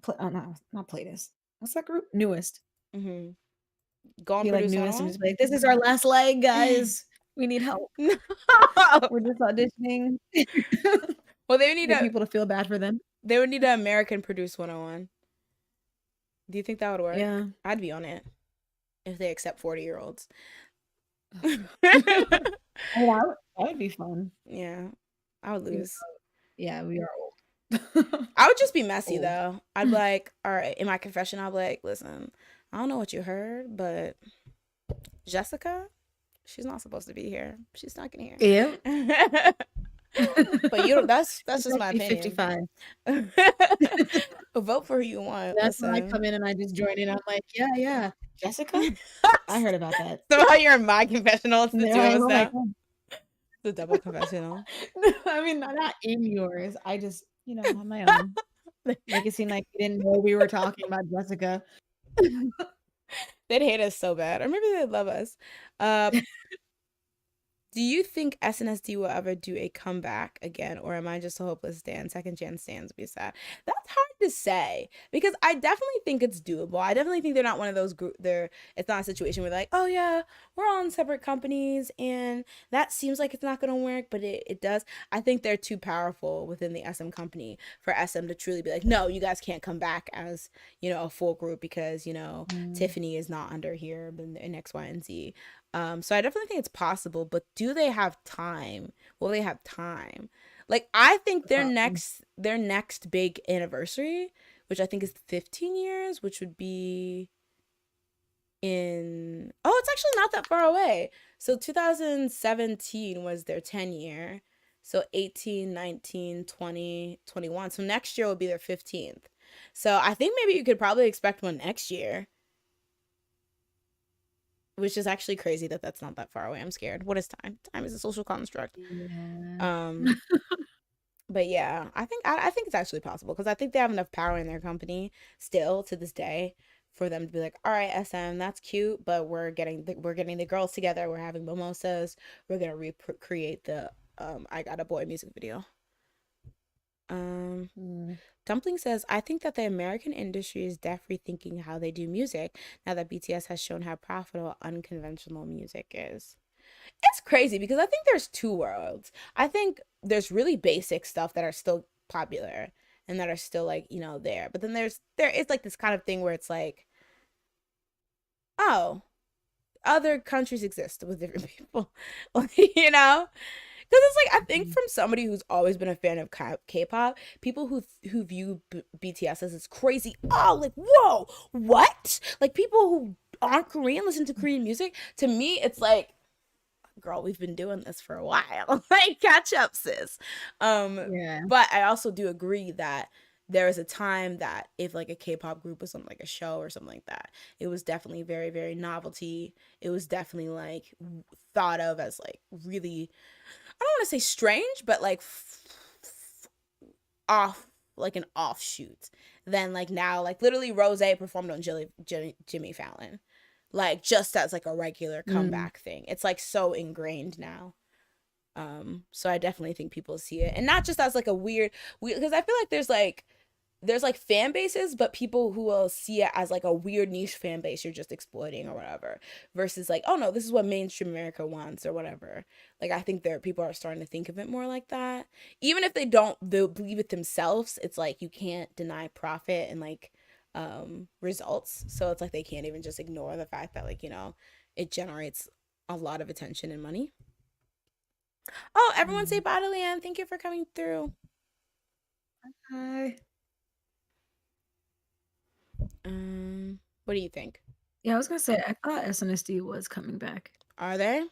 Not Playlist. What's that group? Newest. Mm-hmm. Go and produce like Newest and just be like, this is our last leg, guys. We need help. No. We're just auditioning. Well, they would need people to feel bad for them. They would need an American Produce 101. Do you think that would work? Yeah. I'd be on it if they accept 40-year-olds. That would be fun. Yeah. I would lose. Yeah, we are old. I would just be messy, though. I'd be like, all right, in my confession, I'll be like, listen, I don't know what you heard, but Jessica, she's not supposed to be here. She's not gonna hear. Yeah. But you don't. That's just my opinion. 55. Vote for who you want. That's when I come in and I just join in. I'm like, yeah, Jessica. I heard about that. So you're in my confessional. It's the two of us now. The double confessional. I mean, not in yours. I just, on my own. Make it seem like you didn't know we were talking about Jessica. They'd hate us so bad, or maybe they'd love us. Do you think SNSD will ever do a comeback again, or am I just a hopeless stand? Second Gen stands be sad. That's hard to say because I definitely think it's doable. I definitely think they're not one of those it's not a situation where they're like, oh yeah, we're all in separate companies and that seems like it's not gonna work, but it does. I think they're too powerful within the SM company for SM to truly be like, no, you guys can't come back as a full group because Tiffany is not under here in X, Y, and Z. So I definitely think it's possible, but do they have time? Will they have time? Like, I think their next big anniversary, which I think is 15 years, which would be it's actually not that far away. So 2017 was their 10 year. So 18, 19, 20, 21. So next year will be their 15th. So I think maybe you could probably expect one next year. Which is actually crazy that that's not that far away. I'm scared. What is time? Time is a social construct. Yeah. But yeah, I think it's actually possible because I think they have enough power in their company still to this day for them to be like, all right, SM, that's cute, but we're getting the girls together. We're having mimosas. We're gonna recreate the I Got a Boy music video. Dumpling says, I think that the American industry is definitely rethinking how they do music now that BTS has shown how profitable unconventional music is. It's crazy because I think there's two worlds. I think there's really basic stuff that are still popular and that are still like, there. But then there is like this kind of thing where it's like, oh, other countries exist with different people. Because it's like, I think from somebody who's always been a fan of K-pop, people who view BTS as this crazy, oh, like, whoa, what? Like, people who aren't Korean listen to Korean music. To me, it's like, girl, we've been doing this for a while. Like, catch up, sis. Yeah. But I also do agree that there was a time that if like a K-pop group was on like a show or something like that, it was definitely very, very novelty. It was definitely like thought of as like really, I don't want to say strange, but like off, like an offshoot. Then like now, like literally Rose performed on Jimmy Fallon, like just as like a regular comeback thing. It's like so ingrained now. So I definitely think people see it, and not just as like a weird, because I feel like there's like fan bases, but people who will see it as like a weird niche fan base you're just exploiting or whatever, versus like, oh no, this is what mainstream America wants or whatever. Like, I think people are starting to think of it more like that. Even if they'll believe it themselves, it's like you can't deny profit and like results. So it's like they can't even just ignore the fact that like, it generates a lot of attention and money. Oh, everyone say bye to Leanne. Thank you for coming through. Hi. What do you think? Yeah, I was gonna say, I thought SNSD was coming back. Are they?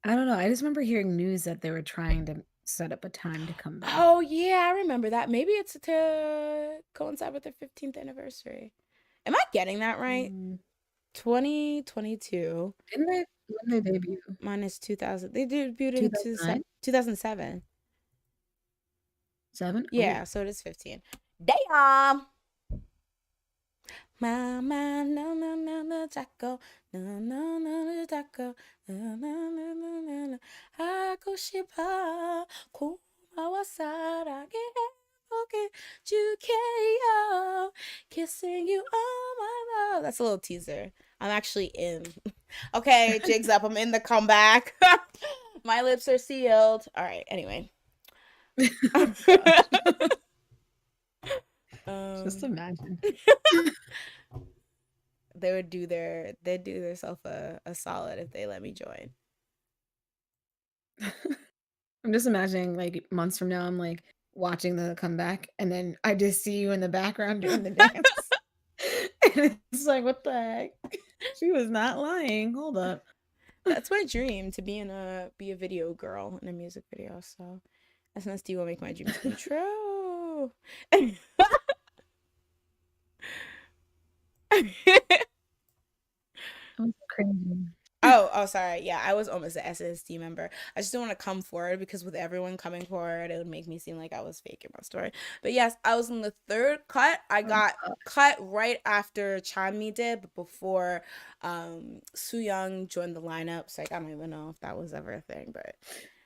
I don't know. I just remember hearing news that they were trying to set up a time to come back. Oh yeah, I remember that. Maybe it's to coincide with their 15th anniversary. Am I getting that right? 2022. When they debut? Minus 2000. They debuted in 2009? 2007. 7? Yeah, so it is 15. Damn! Mama, no, no, no, no, taco. No, no, no, no, taco. No, no, no, no, no, no. 하고 싶어. 고마워, 사랑해. 해줄게요. Kissing you all my love. That's a little teaser. I'm actually in. Okay, jigs up. I'm in the comeback. My lips are sealed. All right, anyway. Just imagine. They'd do themselves a solid if they let me join. I'm just imagining like months from now, I'm like watching the comeback, and then I just see you in the background doing the dance. And it's like, what the heck? She was not lying. Hold up. That's my dream, to be a video girl in a music video. So SNSD will make my dreams come true. That was crazy. Oh, sorry. Yeah, I was almost an SNSD member. I just don't want to come forward because with everyone coming forward, it would make me seem like I was faking my story. But yes, I was in the third cut. I got cut right after Chanmi did, but before Sooyoung joined the lineup. So like, I don't even know if that was ever a thing, but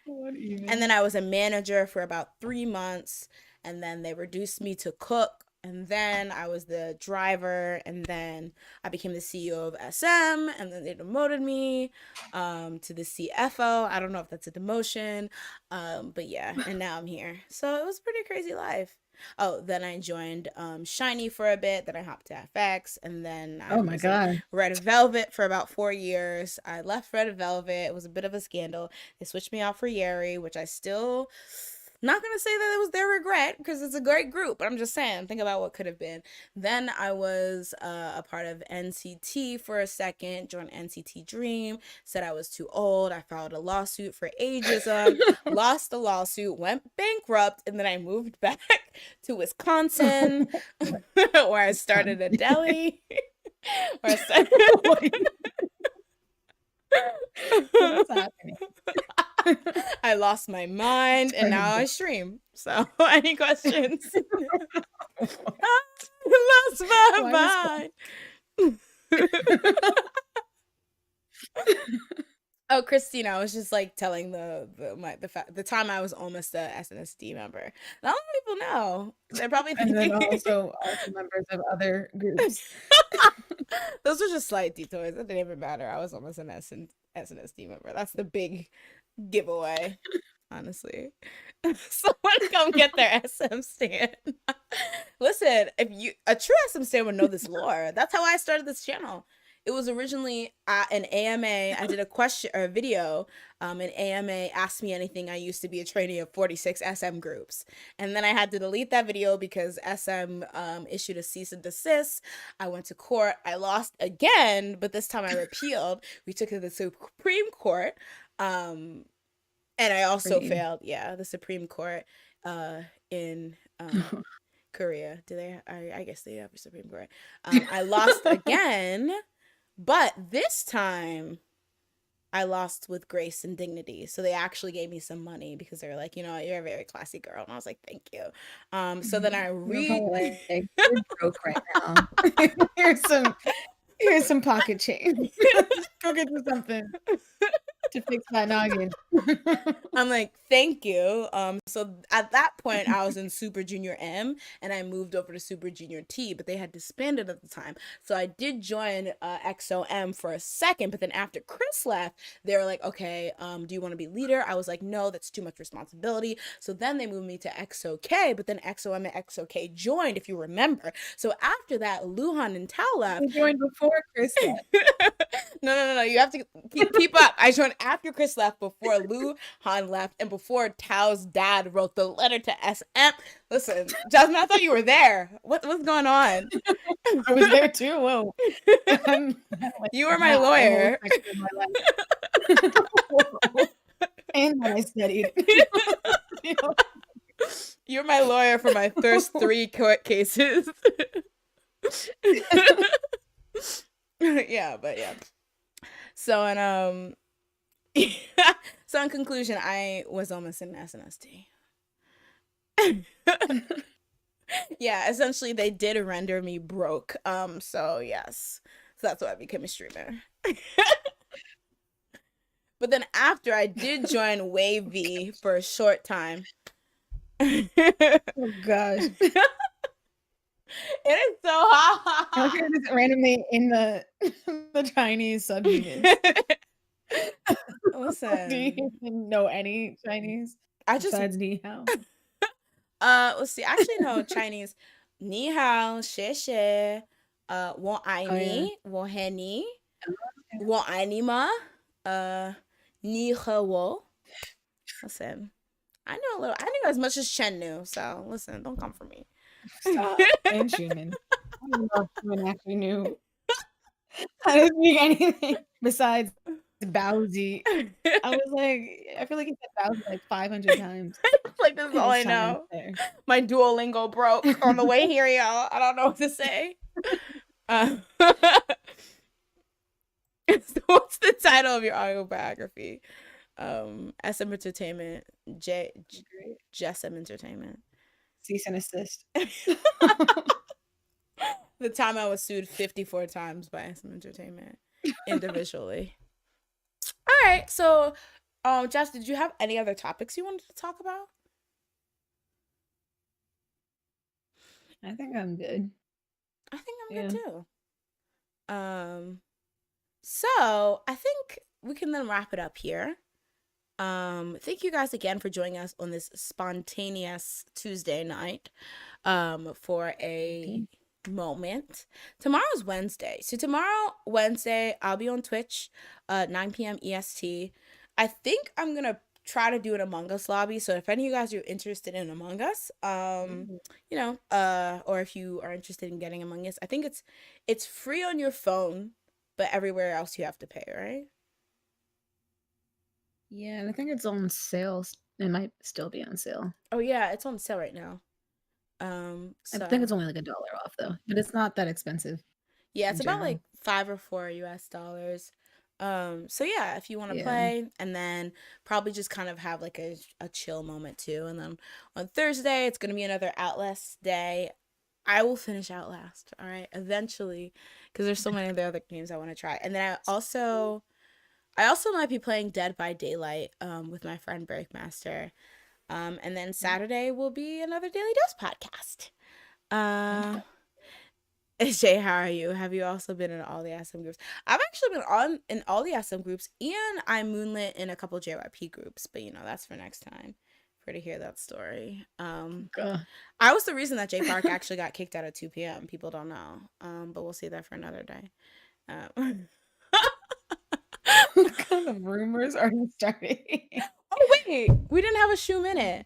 and then I was a manager for about 3 months, and then they reduced me to cook. And then I was the driver, and then I became the CEO of SM, and then they demoted me to the CFO. I don't know if that's a demotion, but yeah, and now I'm here. So it was a pretty crazy life. Oh, then I joined Shiny for a bit, then I hopped to FX, and then I my God. Red Velvet for about 4 years. I left Red Velvet. It was a bit of a scandal. They switched me out for Youre, which I still... Not gonna say that it was their regret because it's a great group, but I'm just saying, think about what could have been. Then I was a part of NCT for a second, joined NCT Dream, said I was too old. I filed a lawsuit for ageism, lost the lawsuit, went bankrupt, and then I moved back to Wisconsin, where I started a deli. Where What's happening? I lost my mind and now I stream. So, any questions? I lost my mind. Oh, Christina, I was just like telling the time I was almost a SNSD member. Not a lot of people know. They're probably And then thinking also members of other groups. those were just slight detours. It didn't even matter. I was almost an SNSD member. That's the big giveaway, honestly. Someone come get their SM stand. Listen, if you a true SM stand would know this lore. That's how I started this channel. It was originally an AMA. I did a question or a video. An AMA asked me anything. I used to be a trainee of 46 SM groups, and then I had to delete that video because SM issued a cease and desist. I went to court. I lost again, but this time I repealed. We took it to the Supreme Court. And I also failed. Yeah, the Supreme Court in Korea. Do they? I guess they have a Supreme Court. I lost again, but this time I lost with grace and dignity. So they actually gave me some money because they were like, you're a very classy girl, and I was like, thank you. So then I you're broke right now. Here's some pocket change. Go get you something to fix my noggin. I'm like, thank you. So at that point, I was in Super Junior M, and I moved over to Super Junior T, but they had disbanded at the time. So I did join XOM for a second, but then after Chris left, they were like, okay, do you want to be leader? I was like, no, that's too much responsibility. So then they moved me to XOK, but then XOM and XOK joined, if you remember. So after that, Luhan and Tao left. You joined before Chris left. No. You have to keep up. I joined after Chris left, before Luhan left, and before Tao's dad wrote the letter to SM. Listen, Jasmine, I thought you were there. What's going on? I was there too. Whoa. You were my lawyer. And when I studied. You're my lawyer for my first 3 court cases. Yeah. So so in conclusion, I was almost an SNSD. Yeah, essentially they did render me broke. So yes. So that's why I became a streamer. But then after I did join Wave V for a short time. Oh gosh. It is so hot. I was just randomly in the Chinese subunits. Listen. Do you even know any Chinese? Besides Ni Hao? Let's see. Actually, no Chinese. Ni Hao, Xie Xie, 我爱你, 我爱你, 我爱你吗? 你和我. Listen, I knew as much as Chen knew. So listen, don't come for me. Stop. And Schumann. I don't know if Schumann actually knew how to speak anything besides Bowsy. I was like, I feel like he said Bowsy like 500 times. Like, that's all I know. My Duolingo broke on the way here, y'all. I don't know what to say. So what's the title of your autobiography? SM Entertainment, JSM Entertainment. Cease and assist. The time I was sued 54 times by SM Entertainment individually. All right, so Jess, did you have any other topics you wanted to talk about? I think I'm good. I think I'm good too. So I think we can then wrap it up here. Thank you guys again for joining us on this spontaneous Tuesday night for a moment. Tomorrow's Wednesday. So tomorrow, Wednesday, I'll be on Twitch 9 p.m. EST. I think I'm going to try to do an Among Us lobby. So if any of you guys are interested in Among Us, you know, or if you are interested in getting Among Us, I think it's free on your phone, but everywhere else you have to pay, right? Yeah, and I think it's on sale. It might still be on sale. Oh yeah, it's on sale right now. I think it's only like $1 off though, but it's not that expensive. Yeah, it's about like $5 or $4 US. So yeah, if you want to play, and then probably just kind of have like a chill moment too. And then on Thursday, it's gonna be another Outlast day. I will finish Outlast, all right, eventually, because there's so many other games I want to try. And then I also I also might be playing Dead by Daylight with my friend Breakmaster. And then Saturday will be another Daily Dose podcast. Jay, how are you? Have you also been in all the SM groups? I've actually been on in all the SM groups, and I moonlit in a couple JYP groups, but that's for next time for to hear that story. I was the reason that J Park actually got kicked out at 2 p.m. People don't know, but we'll see that for another day. What kind of rumors are you starting? Oh wait, we didn't have a shoe minute.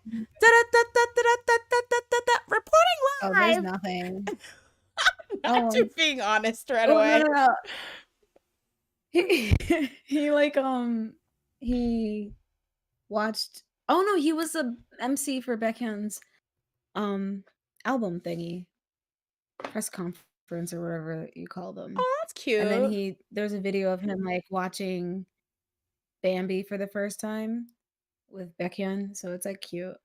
Reporting Oh, there's live. nothing. Not to being honest right Oh, away. no. He he watched. Oh no, he was a MC for Baekhyun's album thingy, press conference or whatever you call them. Oh, that's cute. And then there's a video of him like watching Bambi for the first time with Baekhyun, so it's like cute.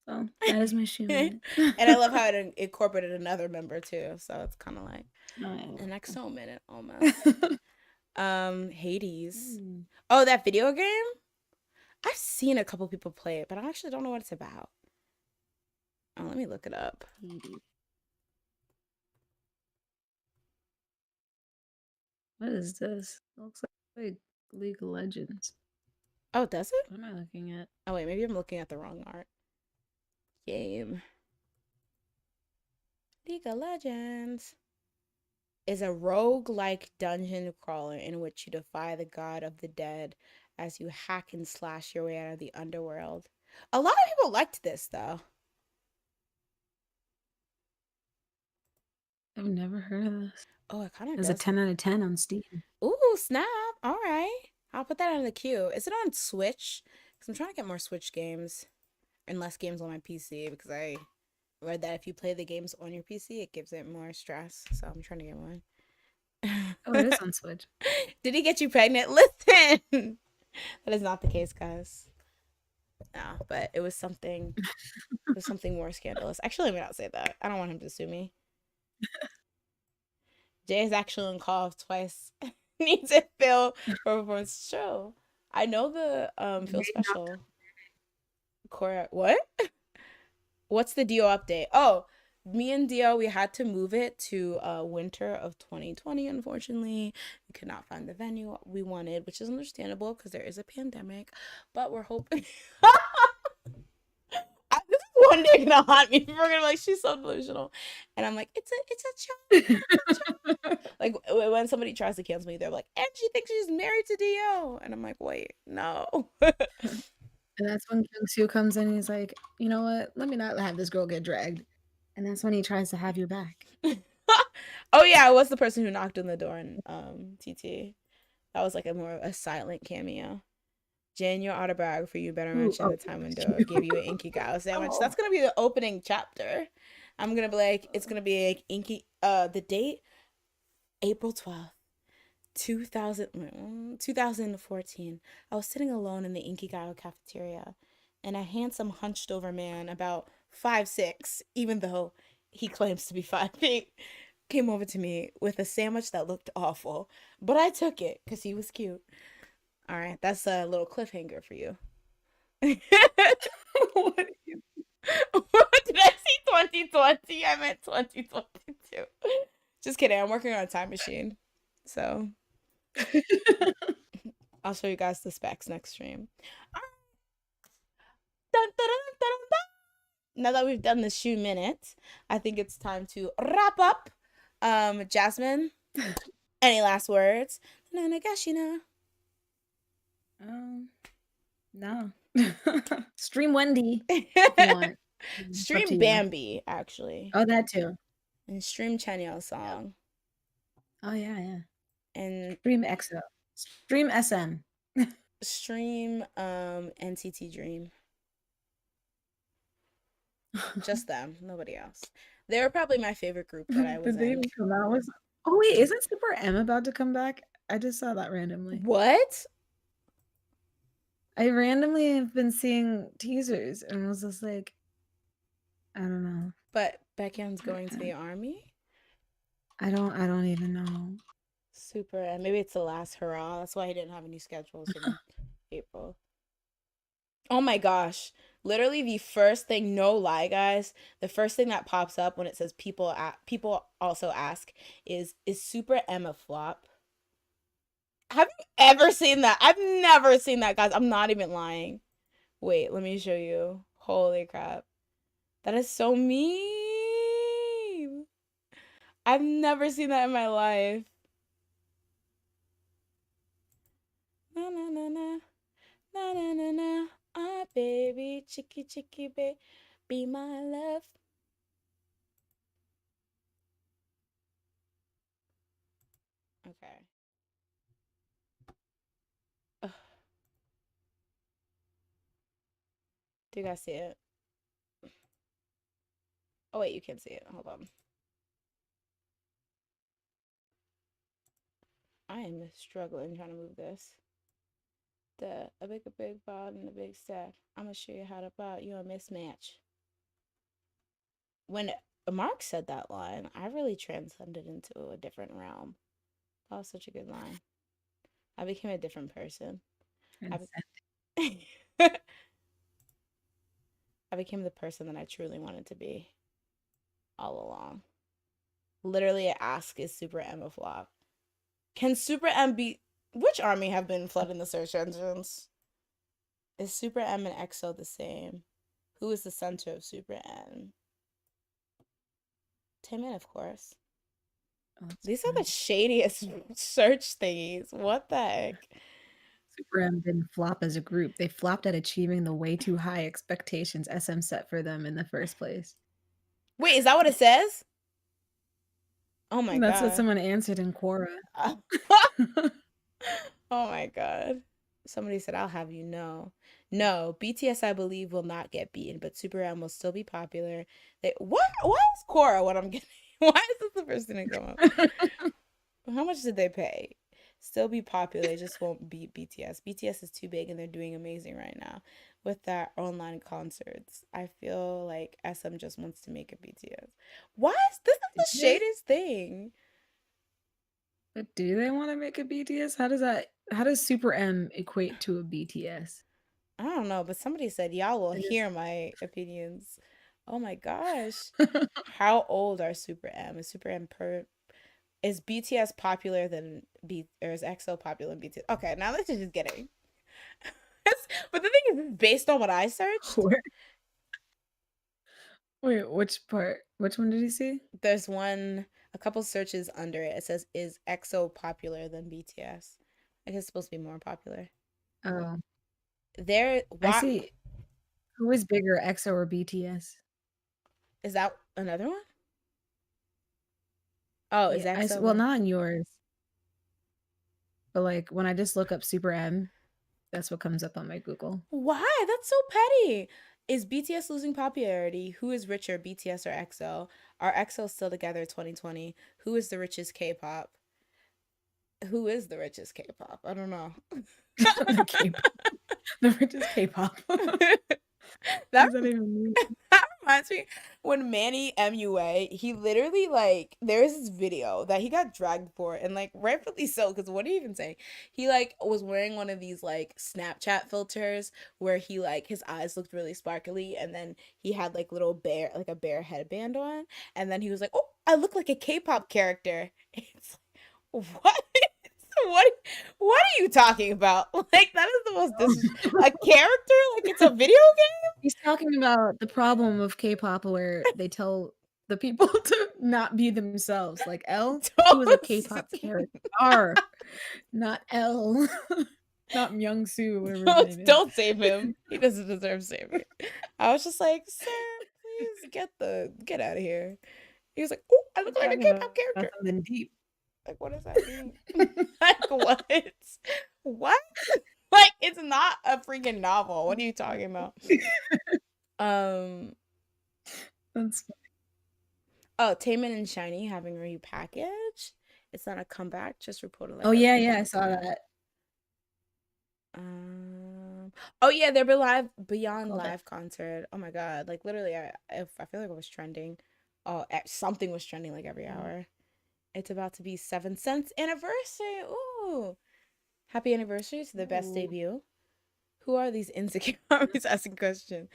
So that is my shoe minute. And I love how it incorporated another member too, so it's kind of like an EXO minute almost. Hades. Oh, that video game? I've seen a couple people play it, but I actually don't know what it's about. Oh, let me look it up. What is this? It looks like League of Legends. Oh, does it? What am I looking at? Oh, wait, maybe I'm looking at the wrong art. Game. League of Legends is a roguelike dungeon crawler in which you defy the god of the dead as you hack and slash your way out of the underworld. A lot of people liked this, though. I've never heard of this. Oh, it kind of does. It's a 10 out of 10 on Steam. Ooh, snap. All right. I'll put that on the queue. Is it on Switch? Because I'm trying to get more Switch games and less games on my PC, because I read that if you play the games on your PC, it gives it more stress. So I'm trying to get one. Oh, it is on Switch. Did he get you pregnant? Listen. That is not the case, guys. No, but it was something. It was something more scandalous. Actually, let me not say that. I don't want him to sue me. Jay is actually on call twice. Needs a Phil performance show. I know the Phil special. What? What's the Dio update? Oh, me and Dio, we had to move it to winter of 2020. Unfortunately, we could not find the venue we wanted, which is understandable because there is a pandemic. But we're hoping. This is one day gonna haunt me. People are gonna be like, she's so delusional, and I'm like, it's a child. Like when somebody tries to cancel me, they're like, and she thinks she's married to Dio, and I'm like, wait, no. And that's when Kyung-soo comes in and he's like, you know what? Let me not have this girl get dragged. And that's when he tries to have you back. Oh yeah, I was the person who knocked on the door in TT. That was like a silent cameo. Jen, your autobiography, you better mention the time window gave you an Inky Gao sandwich. That's gonna be the opening chapter. I'm gonna be like, it's gonna be like Inky. The date, April 12th. 2014, I was sitting alone in the Inkigayo cafeteria, and a handsome, hunched-over man, about 5'6", even though he claims to be 5 feet, came over to me with a sandwich that looked awful, but I took it because he was cute. All right, that's a little cliffhanger for you. What did I see? 2020? I meant 2022. Just kidding. I'm working on a time machine, so I'll show you guys the specs next stream. Dun, dun, dun, now that we've done the shoe minute, I think it's time to wrap up. Jasmine, any last words? No. Stream Wendy if you want. Stream Bambi, actually. Oh, that too. And stream Chanyeol's song. Oh yeah. And stream EXO. Stream SM. Stream NCT Dream. Just them, nobody else. They were probably my favorite group that I was Did they in. even come out with? Oh wait, isn't Super M about to come back? I just saw that randomly. What? I randomly have been seeing teasers and was just like, I don't know. But Baekhyun's going to the army? I don't even know. Super, and maybe it's the last hurrah. That's why he didn't have any schedules in April. Oh my gosh. Literally the first thing, no lie, guys, the first thing that pops up when it says people also ask is Super M a flop? Have you ever seen that? I've never seen that, guys. I'm not even lying. Wait, let me show you. Holy crap. That is so mean. I've never seen that in my life. Na na na na. Na na na na. Ah, baby, chicky chicky baby, be my love. Okay. Ugh. Do you guys see it? Oh wait, you can't see it. Hold on. I am struggling trying to move this. A big ball and a big stack. I'm gonna show you how to ball you a mismatch. When Mark said that line, I really transcended into a different realm. That was such a good line. I became a different person. I became the person that I truly wanted to be all along. Literally, ask is Super M a flop? Can Super M be? Which army have been flooding the search engines? Is Super M and EXO the same? Who is the center of Super M? Taemin, of course. These are the shadiest search thingies. What the heck? Super M didn't flop as a group. They flopped at achieving the way too high expectations SM set for them in the first place. Wait, is that what it says? Oh my That's what god. someone answered in Quora. Oh my god. Somebody said, I'll have you know. No, BTS, I believe, will not get beaten, but Super M will still be popular. What? Why is Cora what I'm getting? Why is this the first thing to come up? How much did they pay? Still be popular, they just won't beat BTS. BTS is too big and they're doing amazing right now with their online concerts. I feel like SM just wants to make a BTS. Why is this the shadiest thing? But do they want to make a BTS? How does Super M equate to a BTS? I don't know, but somebody said y'all will hear my opinions. Oh my gosh. How old are Super M? Is BTS popular than or is EXO popular than BTS? Okay, now this is just getting. But the thing is, based on what I searched. Wait, which part? Which one did you see? There's a couple searches under it. It says, is EXO popular than BTS? I guess it's supposed to be more popular. Oh. I see. Who is bigger, EXO or BTS? Is that another one? Oh, is EXO? Well, not on yours. But like when I just look up Super M, that's what comes up on my Google. Why? That's so petty. Is BTS losing popularity? Who is richer, BTS or EXO? Are EXO still together 2020? Who is the richest K-pop? Who is the richest K-pop? I don't know. The richest K-pop. That reminds me when Manny MUA, he literally there's this video that he got dragged for, and rightfully so, because what are you even saying? He was wearing one of these Snapchat filters where he his eyes looked really sparkly, and then he had little bear a bear headband on, and then he was like, oh, I look like a K-pop character. It's what? What are you talking about? That is the most a character? It's a video game? He's talking about the problem of K-pop where they tell the people to not be themselves. Like L, he was a K-pop character. Not L. Not Myung-soo, whatever his name is. Don't save him. He doesn't deserve saving. I was just like, sir, please get out of here. He was like, oh, I look like a K-pop character. Something deep. What does that mean? What? What? It's not a freaking novel. What are you talking about? That's funny. Oh, Taemin and SHINee having a repackage. It's not a comeback, just reported. Oh yeah, I saw that. Oh yeah, they're beyond live concert. Oh my god, literally, I feel like it was trending. Oh, something was trending every hour. It's about to be 7 cents anniversary. Ooh. Happy anniversary to the best Ooh. debut. Who are these insecure? I'm just asking question.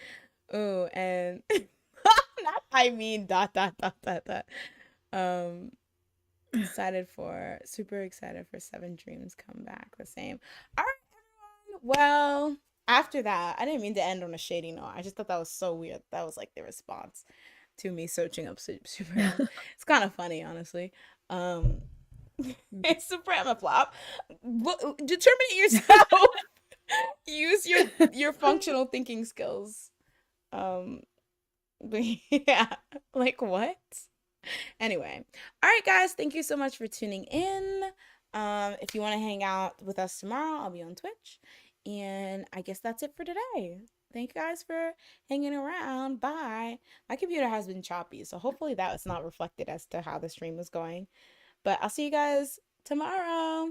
Ooh, and not I mean dot dot dot dot dot. Um super excited for Seven Dreams come back the same. All right, everyone. Well, after that, I didn't mean to end on a shady note. I just thought that was so weird. That was like the response to me searching up Supreme. It's kind of funny, honestly. Um, it's Supreme flop. Determine it yourself. Use your functional thinking skills. Um, but yeah, like what? Anyway, all right, guys, thank you so much for tuning in. If you want to hang out with us tomorrow, I'll be on Twitch. And I guess that's it for today. Thank you guys for hanging around. Bye. My computer has been choppy, so hopefully that was not reflected as to how the stream was going. But I'll see you guys tomorrow.